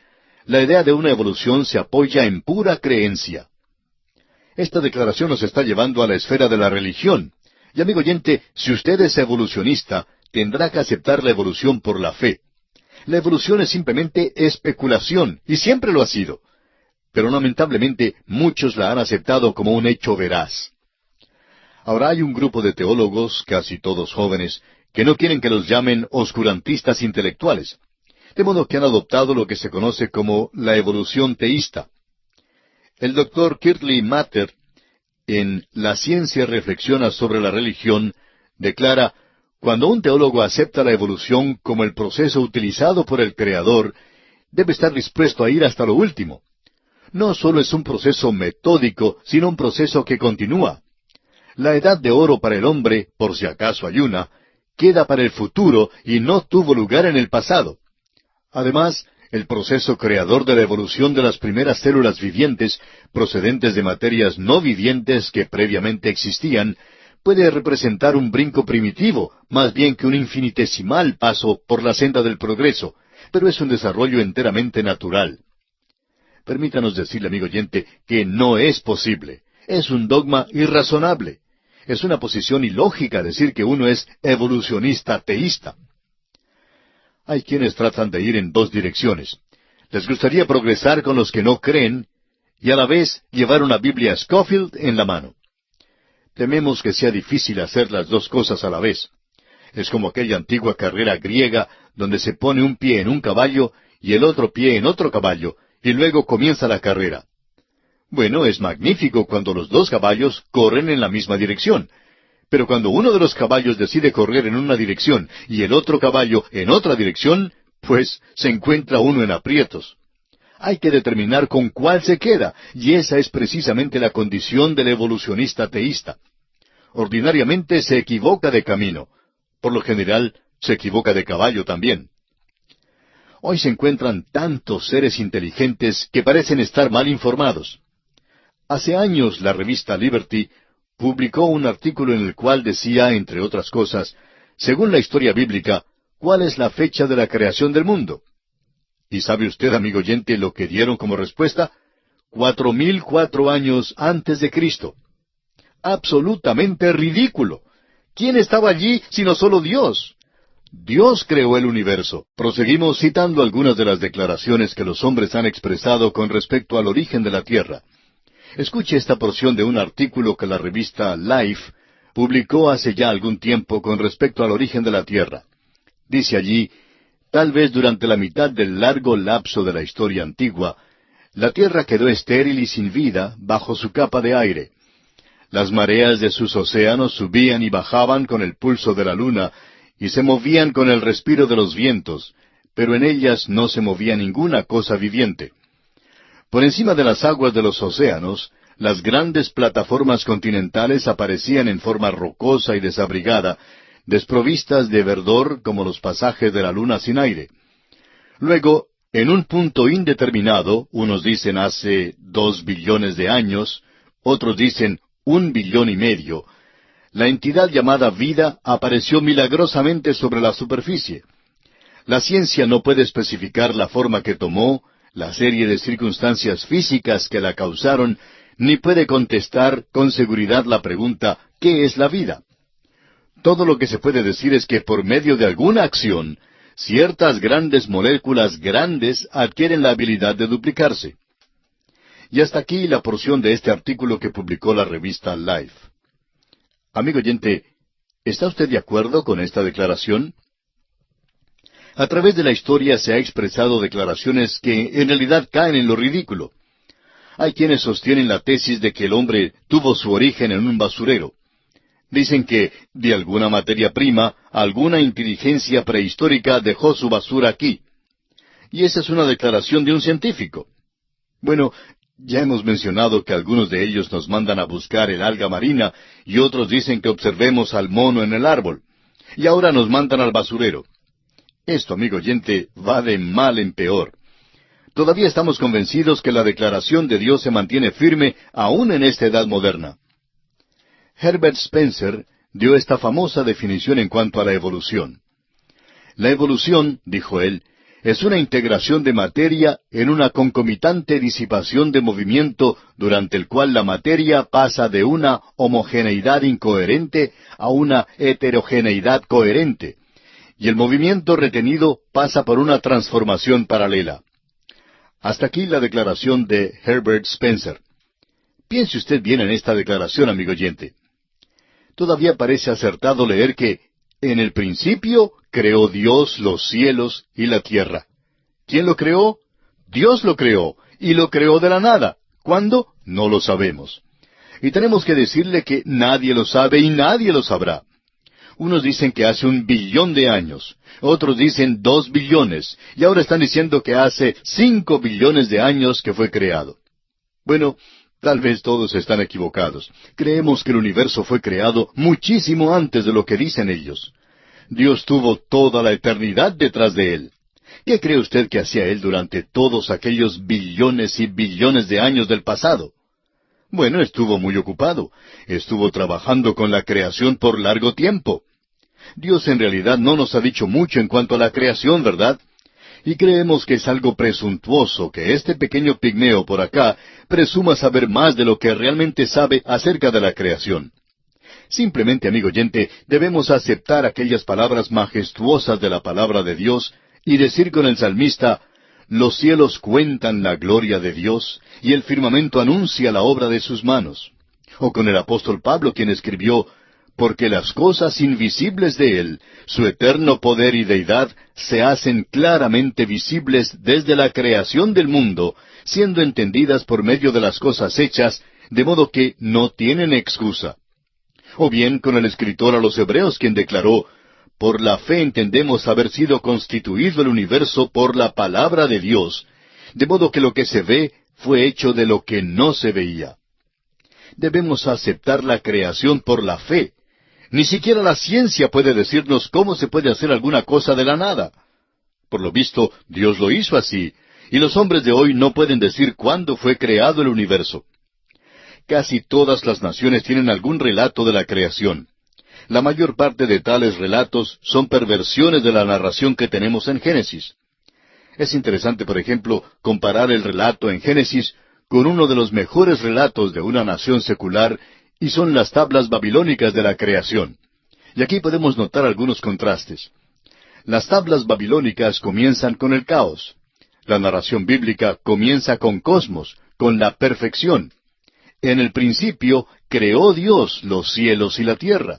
La idea de una evolución se apoya en pura creencia». Esta declaración nos está llevando a la esfera de la religión. Y amigo oyente, si usted es evolucionista, tendrá que aceptar la evolución por la fe. La evolución es simplemente especulación, y siempre lo ha sido. Pero lamentablemente muchos la han aceptado como un hecho veraz. Ahora hay un grupo de teólogos, casi todos jóvenes, que no quieren que los llamen oscurantistas intelectuales, de modo que han adoptado lo que se conoce como la evolución teísta. El doctor Kirtley Matter, en La ciencia reflexiona sobre la religión, declara: «Cuando un teólogo acepta la evolución como el proceso utilizado por el Creador, debe estar dispuesto a ir hasta lo último. No solo es un proceso metódico, sino un proceso que continúa. La edad de oro para el hombre, por si acaso hay una, queda para el futuro y no tuvo lugar en el pasado. Además, el proceso creador de la evolución de las primeras células vivientes, procedentes de materias no vivientes que previamente existían, puede representar un brinco primitivo, más bien que un infinitesimal paso por la senda del progreso, pero es un desarrollo enteramente natural». Permítanos decirle, amigo oyente, que no es posible. Es un dogma irrazonable. Es una posición ilógica decir que uno es evolucionista teísta. Hay quienes tratan de ir en dos direcciones. Les gustaría progresar con los que no creen y a la vez llevar una Biblia Scofield en la mano. Tememos que sea difícil hacer las dos cosas a la vez. Es como aquella antigua carrera griega donde se pone un pie en un caballo y el otro pie en otro caballo, y luego comienza la carrera. Bueno, es magnífico cuando los dos caballos corren en la misma dirección, pero cuando uno de los caballos decide correr en una dirección y el otro caballo en otra dirección, pues se encuentra uno en aprietos. Hay que determinar con cuál se queda, y esa es precisamente la condición del evolucionista teísta. Ordinariamente se equivoca de camino. Por lo general, se equivoca de caballo también. Hoy se encuentran tantos seres inteligentes que parecen estar mal informados. Hace años la revista Liberty publicó un artículo en el cual decía, entre otras cosas, según la historia bíblica, ¿cuál es la fecha de la creación del mundo? ¿Y sabe usted, amigo oyente, lo que dieron como respuesta? 4004 años antes de Cristo. Absolutamente ridículo. ¿Quién estaba allí sino solo Dios? Dios creó el universo. Proseguimos citando algunas de las declaraciones que los hombres han expresado con respecto al origen de la Tierra. Escuche esta porción de un artículo que la revista Life publicó hace ya algún tiempo con respecto al origen de la Tierra. Dice allí, tal vez durante la mitad del largo lapso de la historia antigua, la Tierra quedó estéril y sin vida bajo su capa de aire. Las mareas de sus océanos subían y bajaban con el pulso de la luna, y se movían con el respiro de los vientos, pero en ellas no se movía ninguna cosa viviente. Por encima de las aguas de los océanos, las grandes plataformas continentales aparecían en forma rocosa y desabrigada, desprovistas de verdor como los pasajes de la luna sin aire. Luego, en un punto indeterminado, unos dicen hace 2 billones de años, otros dicen 1,5 billones, la entidad llamada vida apareció milagrosamente sobre la superficie. La ciencia no puede especificar la forma que tomó, la serie de circunstancias físicas que la causaron, ni puede contestar con seguridad la pregunta, ¿qué es la vida? Todo lo que se puede decir es que por medio de alguna acción, ciertas grandes moléculas grandes adquieren la habilidad de duplicarse. Y hasta aquí la porción de este artículo que publicó la revista Life. Amigo oyente, ¿está usted de acuerdo con esta declaración? A través de la historia se ha expresado declaraciones que en realidad caen en lo ridículo. Hay quienes sostienen la tesis de que el hombre tuvo su origen en un basurero. Dicen que, de alguna materia prima, alguna inteligencia prehistórica dejó su basura aquí. Y esa es una declaración de un científico. Bueno, ya hemos mencionado que algunos de ellos nos mandan a buscar el alga marina y otros dicen que observemos al mono en el árbol. Y ahora nos mandan al basurero. Esto, amigo oyente, va de mal en peor. Todavía estamos convencidos que la declaración de Dios se mantiene firme aún en esta edad moderna. Herbert Spencer dio esta famosa definición en cuanto a la evolución. La evolución, dijo él, es una integración de materia en una concomitante disipación de movimiento durante el cual la materia pasa de una homogeneidad incoherente a una heterogeneidad coherente, y el movimiento retenido pasa por una transformación paralela. Hasta aquí la declaración de Herbert Spencer. Piense usted bien en esta declaración, amigo oyente. Todavía parece acertado leer que en el principio creó Dios los cielos y la tierra. ¿Quién lo creó? Dios lo creó, y lo creó de la nada. ¿Cuándo? No lo sabemos. Y tenemos que decirle que nadie lo sabe y nadie lo sabrá. Unos dicen que hace 1 billón de años, otros dicen 2 billones, y ahora están diciendo que hace 5 billones de años que fue creado. Bueno, tal vez todos están equivocados. Creemos que el universo fue creado muchísimo antes de lo que dicen ellos. Dios tuvo toda la eternidad detrás de él. ¿Qué cree usted que hacía él durante todos aquellos billones y billones de años del pasado? Bueno, estuvo muy ocupado. Estuvo trabajando con la creación por largo tiempo. Dios en realidad no nos ha dicho mucho en cuanto a la creación, ¿verdad? Y creemos que es algo presuntuoso que este pequeño pigmeo por acá presuma saber más de lo que realmente sabe acerca de la creación. Simplemente, amigo oyente, debemos aceptar aquellas palabras majestuosas de la palabra de Dios y decir con el salmista, «Los cielos cuentan la gloria de Dios, y el firmamento anuncia la obra de sus manos». O con el apóstol Pablo, quien escribió, «Porque las cosas invisibles de Él, su eterno poder y deidad, se hacen claramente visibles desde la creación del mundo, siendo entendidas por medio de las cosas hechas, de modo que no tienen excusa». O bien con el escritor a los Hebreos, quien declaró, «Por la fe entendemos haber sido constituido el universo por la palabra de Dios, de modo que lo que se ve fue hecho de lo que no se veía». Debemos aceptar la creación por la fe. Ni siquiera la ciencia puede decirnos cómo se puede hacer alguna cosa de la nada. Por lo visto, Dios lo hizo así, y los hombres de hoy no pueden decir cuándo fue creado el universo. Casi todas las naciones tienen algún relato de la creación. La mayor parte de tales relatos son perversiones de la narración que tenemos en Génesis. Es interesante, por ejemplo, comparar el relato en Génesis con uno de los mejores relatos de una nación secular, y son las tablas babilónicas de la creación. Y aquí podemos notar algunos contrastes. Las tablas babilónicas comienzan con el caos. La narración bíblica comienza con cosmos, con la perfección. En el principio creó Dios los cielos y la tierra.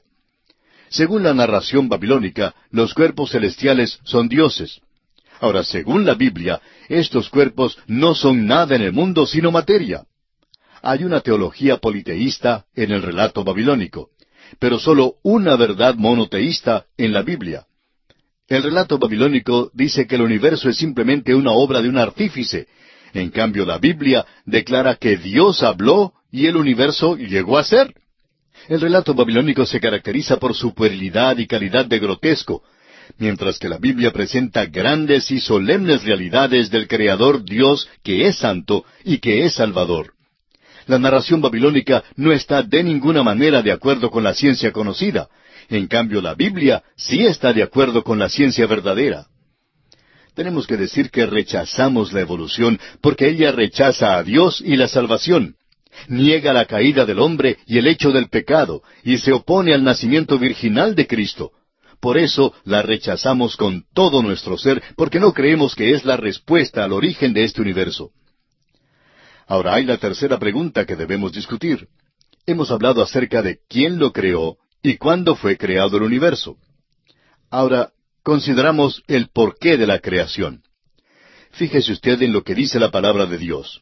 Según la narración babilónica, los cuerpos celestiales son dioses. Ahora, según la Biblia, estos cuerpos no son nada en el mundo sino materia. Hay una teología politeísta en el relato babilónico, pero solo una verdad monoteísta en la Biblia. El relato babilónico dice que el universo es simplemente una obra de un artífice. En cambio, la Biblia declara que Dios habló y el universo llegó a ser. El relato babilónico se caracteriza por su puerilidad y calidad de grotesco, mientras que la Biblia presenta grandes y solemnes realidades del Creador Dios, que es santo y que es salvador. La narración babilónica no está de ninguna manera de acuerdo con la ciencia conocida. En cambio, la Biblia sí está de acuerdo con la ciencia verdadera. Tenemos que decir que rechazamos la evolución porque ella rechaza a Dios y la salvación. Niega la caída del hombre y el hecho del pecado, y se opone al nacimiento virginal de Cristo. Por eso la rechazamos con todo nuestro ser, porque no creemos que es la respuesta al origen de este universo. Ahora hay la tercera pregunta que debemos discutir. Hemos hablado acerca de quién lo creó y cuándo fue creado el universo. Ahora, consideramos el porqué de la creación. Fíjese usted en lo que dice la palabra de Dios.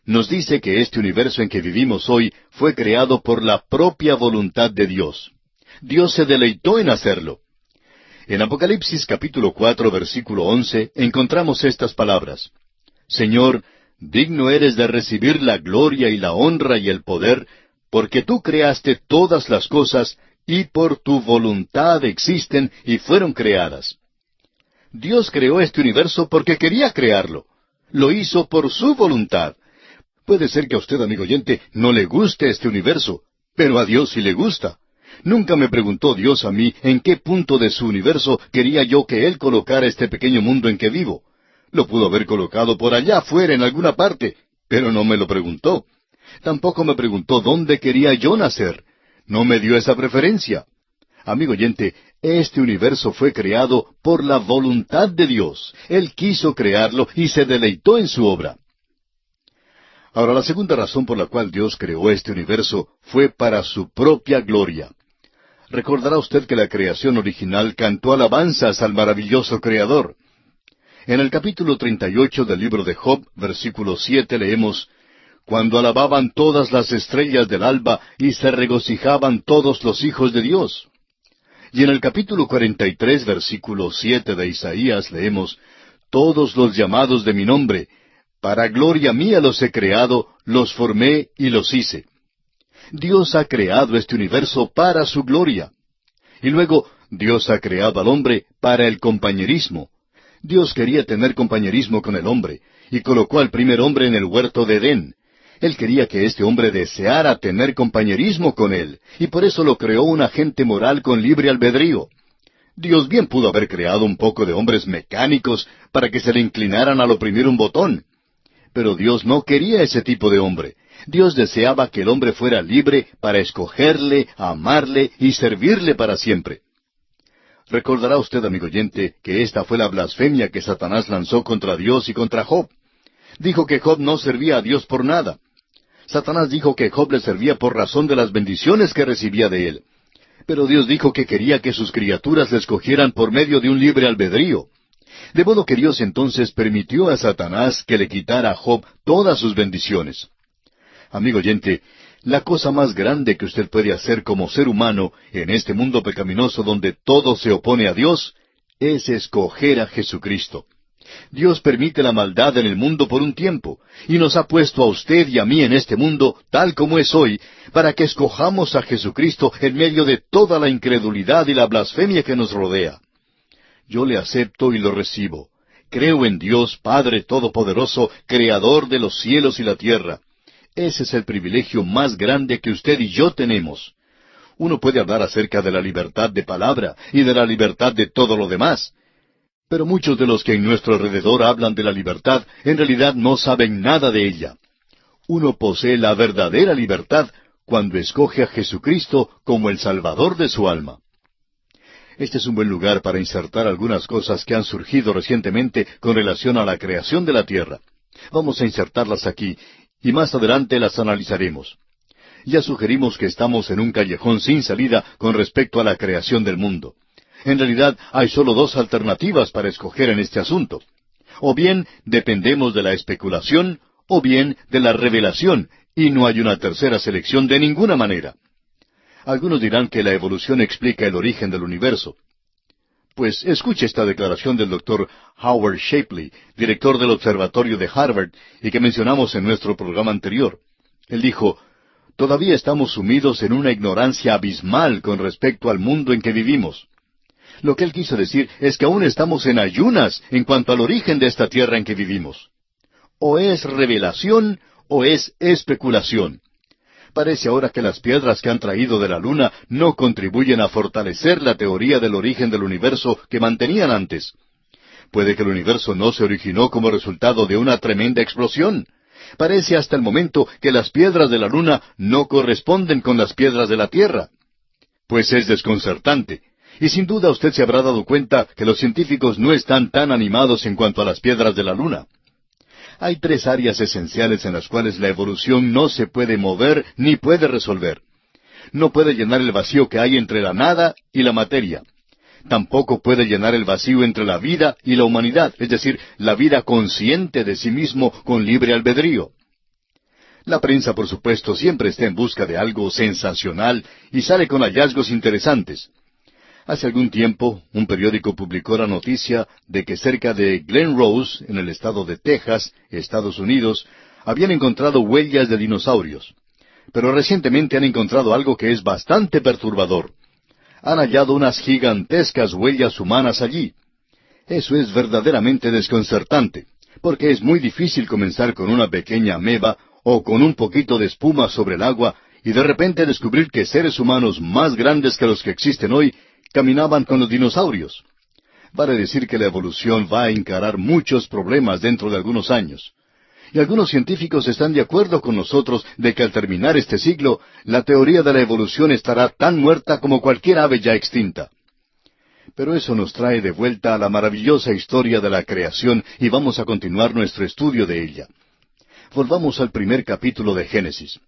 Nos dice que este universo en que vivimos hoy fue creado por la propia voluntad de Dios. Dios se deleitó en hacerlo. En Apocalipsis capítulo 4, versículo 11, encontramos estas palabras. Señor, digno eres de recibir la gloria y la honra y el poder, porque tú creaste todas las cosas, y por tu voluntad existen y fueron creadas. Dios creó este universo porque quería crearlo. Lo hizo por su voluntad. Puede ser que a usted, amigo oyente, no le guste este universo, pero a Dios sí le gusta. Nunca me preguntó Dios a mí en qué punto de su universo quería yo que Él colocara este pequeño mundo en que vivo. Lo pudo haber colocado por allá afuera en alguna parte, pero no me lo preguntó. Tampoco me preguntó dónde quería yo nacer. No me dio esa preferencia. Amigo oyente, este universo fue creado por la voluntad de Dios. Él quiso crearlo y se deleitó en su obra. Ahora, la segunda razón por la cual Dios creó este universo fue para su propia gloria. Recordará usted que la creación original cantó alabanzas al maravilloso Creador. En el capítulo 38 del libro de Job, versículo 7, leemos, «Cuando alababan todas las estrellas del alba y se regocijaban todos los hijos de Dios». Y en el capítulo 43, versículo 7 de Isaías, leemos, «Todos los llamados de mi nombre, para gloria mía los he creado, los formé y los hice». Dios ha creado este universo para su gloria. Y luego, Dios ha creado al hombre para el compañerismo. Dios quería tener compañerismo con el hombre, y colocó al primer hombre en el huerto de Edén. Él quería que este hombre deseara tener compañerismo con él, y por eso lo creó un agente moral con libre albedrío. Dios bien pudo haber creado un poco de hombres mecánicos para que se le inclinaran al oprimir un botón. Pero Dios no quería ese tipo de hombre. Dios deseaba que el hombre fuera libre para escogerle, amarle y servirle para siempre. Recordará usted, amigo oyente, que esta fue la blasfemia que Satanás lanzó contra Dios y contra Job. Dijo que Job no servía a Dios por nada. Satanás dijo que Job le servía por razón de las bendiciones que recibía de él. Pero Dios dijo que quería que sus criaturas le escogieran por medio de un libre albedrío. De modo que Dios entonces permitió a Satanás que le quitara a Job todas sus bendiciones. Amigo oyente, la cosa más grande que usted puede hacer como ser humano en este mundo pecaminoso donde todo se opone a Dios, es escoger a Jesucristo. Dios permite la maldad en el mundo por un tiempo, y nos ha puesto a usted y a mí en este mundo, tal como es hoy, para que escojamos a Jesucristo en medio de toda la incredulidad y la blasfemia que nos rodea. Yo le acepto y lo recibo. Creo en Dios, Padre Todopoderoso, Creador de los cielos y la tierra. Ese es el privilegio más grande que usted y yo tenemos. Uno puede hablar acerca de la libertad de palabra y de la libertad de todo lo demás. Pero muchos de los que en nuestro alrededor hablan de la libertad, en realidad no saben nada de ella. Uno posee la verdadera libertad cuando escoge a Jesucristo como el Salvador de su alma. Este es un buen lugar para insertar algunas cosas que han surgido recientemente con relación a la creación de la tierra. Vamos a insertarlas aquí, y más adelante las analizaremos. Ya sugerimos que estamos en un callejón sin salida con respecto a la creación del mundo. En realidad hay solo dos alternativas para escoger en este asunto. O bien dependemos de la especulación, o bien de la revelación, y no hay una tercera selección de ninguna manera. Algunos dirán que la evolución explica el origen del universo. Pues escuche esta declaración del Dr. Howard Shapley, director del Observatorio de Harvard, y que mencionamos en nuestro programa anterior. Él dijo, «Todavía estamos sumidos en una ignorancia abismal con respecto al mundo en que vivimos». Lo que él quiso decir es que aún estamos en ayunas en cuanto al origen de esta tierra en que vivimos. O es revelación o es especulación. Parece ahora que las piedras que han traído de la luna no contribuyen a fortalecer la teoría del origen del universo que mantenían antes. Puede que el universo no se originó como resultado de una tremenda explosión. Parece hasta el momento que las piedras de la luna no corresponden con las piedras de la tierra. Pues es desconcertante. Y sin duda usted se habrá dado cuenta que los científicos no están tan animados en cuanto a las piedras de la luna. Hay tres áreas esenciales en las cuales la evolución no se puede mover ni puede resolver. No puede llenar el vacío que hay entre la nada y la materia. Tampoco puede llenar el vacío entre la vida y la humanidad, es decir, la vida consciente de sí mismo con libre albedrío. La prensa, por supuesto, siempre está en busca de algo sensacional y sale con hallazgos interesantes. Hace algún tiempo, un periódico publicó la noticia de que cerca de Glen Rose, en el estado de Texas, Estados Unidos, habían encontrado huellas de dinosaurios. Pero recientemente han encontrado algo que es bastante perturbador. Han hallado unas gigantescas huellas humanas allí. Eso es verdaderamente desconcertante, porque es muy difícil comenzar con una pequeña ameba o con un poquito de espuma sobre el agua y de repente descubrir que seres humanos más grandes que los que existen hoy caminaban con los dinosaurios. Vale decir que la evolución va a encarar muchos problemas dentro de algunos años. Y algunos científicos están de acuerdo con nosotros de que al terminar este siglo, la teoría de la evolución estará tan muerta como cualquier ave ya extinta. Pero eso nos trae de vuelta a la maravillosa historia de la creación y vamos a continuar nuestro estudio de ella. Volvamos al primer capítulo de Génesis.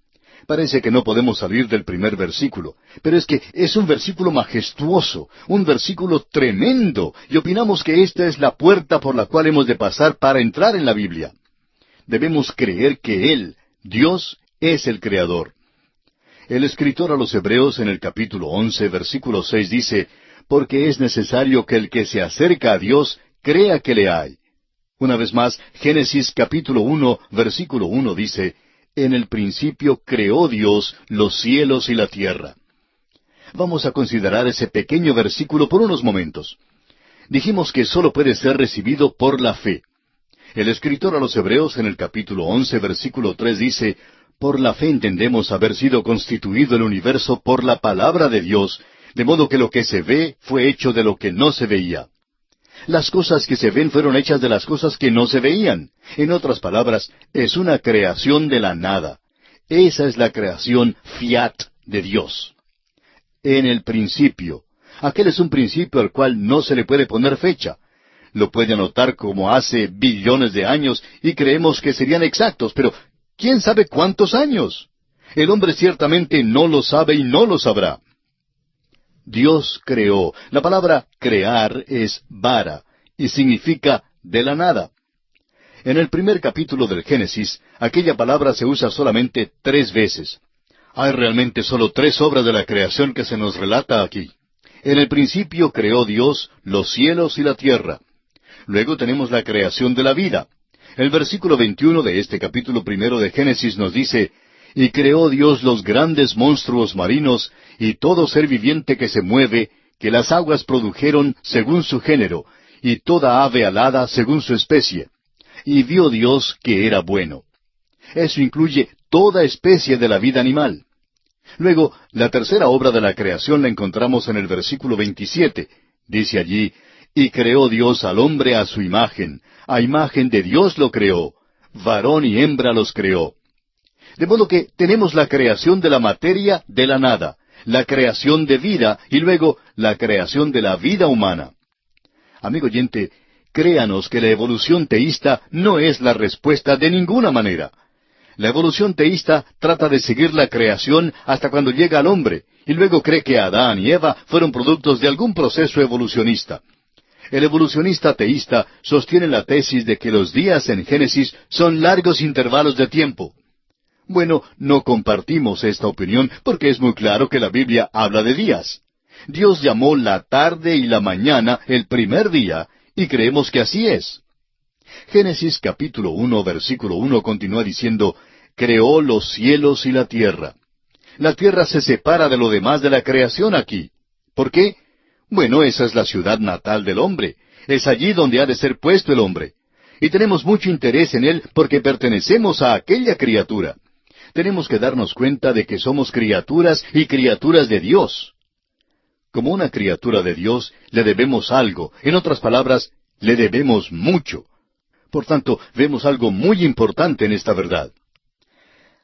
Parece que no podemos salir del primer versículo, pero es que es un versículo majestuoso, un versículo tremendo, y opinamos que esta es la puerta por la cual hemos de pasar para entrar en la Biblia. Debemos creer que Él, Dios, es el Creador. El escritor a los Hebreos en el capítulo 11, versículo 6 dice, «Porque es necesario que el que se acerca a Dios crea que le hay». Una vez más, Génesis capítulo 1, versículo 1 dice, «En el principio creó Dios los cielos y la tierra». Vamos a considerar ese pequeño versículo por unos momentos. Dijimos que sólo puede ser recibido por la fe. El escritor a los Hebreos en el capítulo 11, versículo 3 dice, «Por la fe entendemos haber sido constituido el universo por la palabra de Dios, de modo que lo que se ve fue hecho de lo que no se veía». Las cosas que se ven fueron hechas de las cosas que no se veían. En otras palabras, es una creación de la nada. Esa es la creación fiat de Dios. En el principio. Aquel es un principio al cual no se le puede poner fecha. Lo puede anotar como hace billones de años y creemos que serían exactos, pero ¿quién sabe cuántos años? El hombre ciertamente no lo sabe y no lo sabrá. Dios creó. La palabra crear es bara y significa de la nada. En el primer capítulo del Génesis, aquella palabra se usa solamente 3 veces. Hay realmente solo 3 obras de la creación que se nos relata aquí. En el principio creó Dios los cielos y la tierra. Luego tenemos la creación de la vida. El versículo 21 de este capítulo 1 de Génesis nos dice, «Y creó Dios los grandes monstruos marinos, y todo ser viviente que se mueve, que las aguas produjeron según su género, y toda ave alada según su especie. Y vio Dios que era bueno». Eso incluye toda especie de la vida animal. Luego, la tercera obra de la creación la encontramos en el versículo 27. Dice allí, «Y creó Dios al hombre a su a imagen de Dios lo creó, varón y hembra los creó». De modo que tenemos la creación de la materia de la nada, la creación de vida y luego la creación de la vida humana. Amigo oyente, créanos que la evolución teísta no es la respuesta de ninguna manera. La evolución teísta trata de seguir la creación hasta cuando llega al hombre, y luego cree que Adán y Eva fueron productos de algún proceso evolucionista. El evolucionista teísta sostiene la tesis de que los días en Génesis son largos intervalos de tiempo. Bueno, no compartimos esta opinión porque es muy claro que la Biblia habla de días. Dios llamó la tarde y la mañana el primer día, y creemos que así es. Génesis capítulo 1, versículo 1 continúa diciendo, «Creó los cielos y la tierra». La tierra se separa de lo demás de la creación aquí. ¿Por qué? Bueno, esa es la ciudad natal del hombre. Es allí donde ha de ser puesto el hombre. Y tenemos mucho interés en él porque pertenecemos a aquella criatura. Tenemos que darnos cuenta de que somos criaturas y criaturas de Dios. Como una criatura de Dios, le debemos algo. En otras palabras, le debemos mucho. Por tanto, vemos algo muy importante en esta verdad.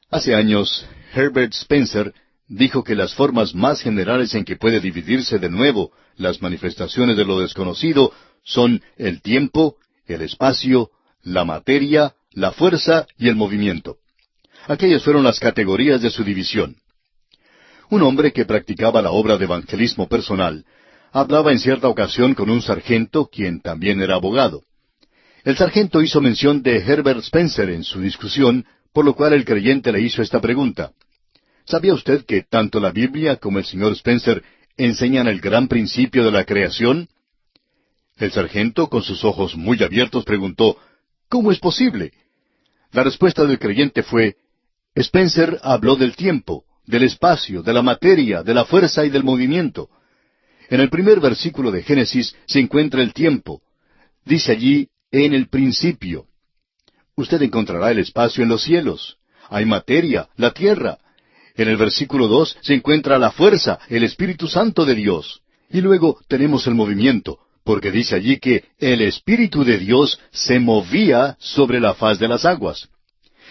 Hace años, Herbert Spencer dijo que las formas más generales en que puede dividirse de nuevo las manifestaciones de lo desconocido son el tiempo, el espacio, la materia, la fuerza y el movimiento. Aquellas fueron las categorías de su división. Un hombre que practicaba la obra de evangelismo personal hablaba en cierta ocasión con un sargento, quien también era abogado. El sargento hizo mención de Herbert Spencer en su discusión, por lo cual el creyente le hizo esta pregunta. ¿Sabía usted que tanto la Biblia como el señor Spencer enseñan el gran principio de la creación? El sargento, con sus ojos muy abiertos, preguntó, ¿cómo es posible? La respuesta del creyente fue, Spencer habló del tiempo, del espacio, de la materia, de la fuerza y del movimiento. En el primer versículo de Génesis se encuentra el tiempo. Dice allí, en el principio. Usted encontrará el espacio en los cielos. Hay materia, la tierra. En el versículo 2 se encuentra la fuerza, el Espíritu Santo de Dios. Y luego tenemos el movimiento, porque dice allí que el Espíritu de Dios se movía sobre la faz de las aguas.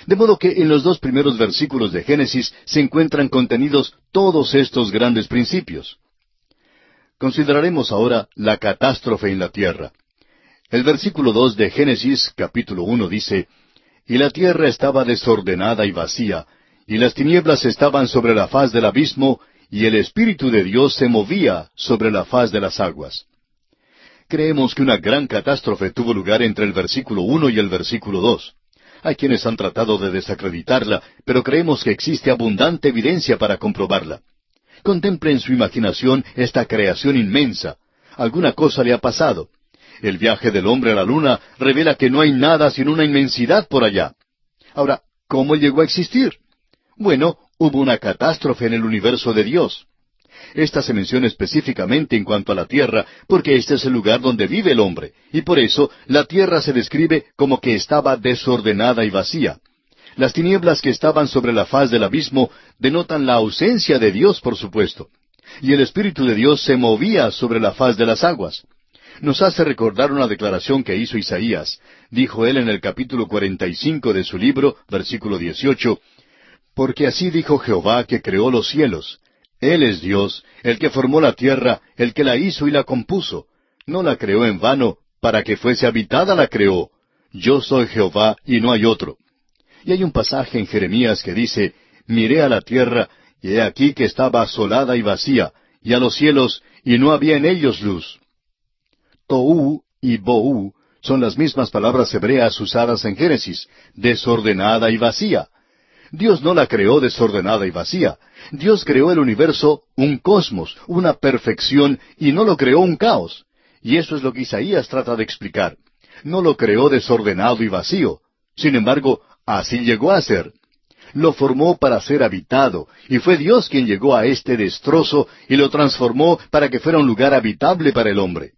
De modo que en los dos primeros versículos de Génesis se encuentran contenidos todos estos grandes principios. Consideraremos ahora la catástrofe en la tierra. El versículo 2 de Génesis capítulo 1 dice, «Y la tierra estaba desordenada y vacía, y las tinieblas estaban sobre la faz del abismo, y el Espíritu de Dios se movía sobre la faz de las aguas». Creemos que una gran catástrofe tuvo lugar entre el versículo 1 y el versículo 2. Hay quienes han tratado de desacreditarla, pero creemos que existe abundante evidencia para comprobarla. Contemple en su imaginación esta creación inmensa. Alguna cosa le ha pasado. El viaje del hombre a la luna revela que no hay nada sino una inmensidad por allá. Ahora, ¿cómo llegó a existir? Bueno, hubo una catástrofe en el universo de Dios. Esta se menciona específicamente en cuanto a la tierra, porque este es el lugar donde vive el hombre, y por eso la tierra se describe como que estaba desordenada y vacía. Las tinieblas que estaban sobre la faz del abismo denotan la ausencia de Dios, por supuesto. Y el Espíritu de Dios se movía sobre la faz de las aguas. Nos hace recordar una declaración que hizo Isaías. Dijo él en el capítulo 45 de su libro, versículo 18, «Porque así dijo Jehová que creó los cielos. Él es Dios, el que formó la tierra, el que la hizo y la compuso. No la creó en vano, para que fuese habitada la creó. Yo soy Jehová y no hay otro». Y hay un pasaje en Jeremías que dice, «Miré a la tierra, y he aquí que estaba asolada y vacía, y a los cielos, y no había en ellos luz». Tohu y Bohu son las mismas palabras hebreas usadas en Génesis, desordenada y vacía. Dios no la creó desordenada y vacía. Dios creó el universo, un cosmos, una perfección, y no lo creó un caos. Y eso es lo que Isaías trata de explicar. no lo creó desordenado y vacío. Sin embargo, así llegó a ser. Lo formó para ser habitado, y fue Dios quien llegó a este destrozo y lo transformó para que fuera un lugar habitable para el hombre.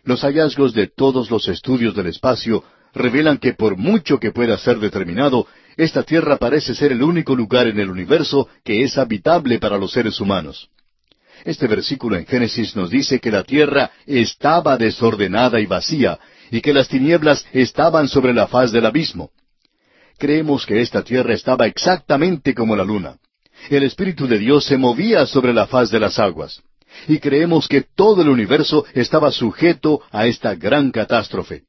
Los hallazgos de todos los estudios del espacio revelan que por mucho que pueda ser determinado, esta tierra parece ser el único lugar en el universo que es habitable para los seres humanos. Este versículo en Génesis nos dice que la tierra estaba desordenada y vacía, y que las tinieblas estaban sobre la faz del abismo. Creemos que esta tierra estaba exactamente como la luna. El Espíritu de Dios se movía sobre la faz de las aguas. Y creemos que todo el universo estaba sujeto a esta gran catástrofe.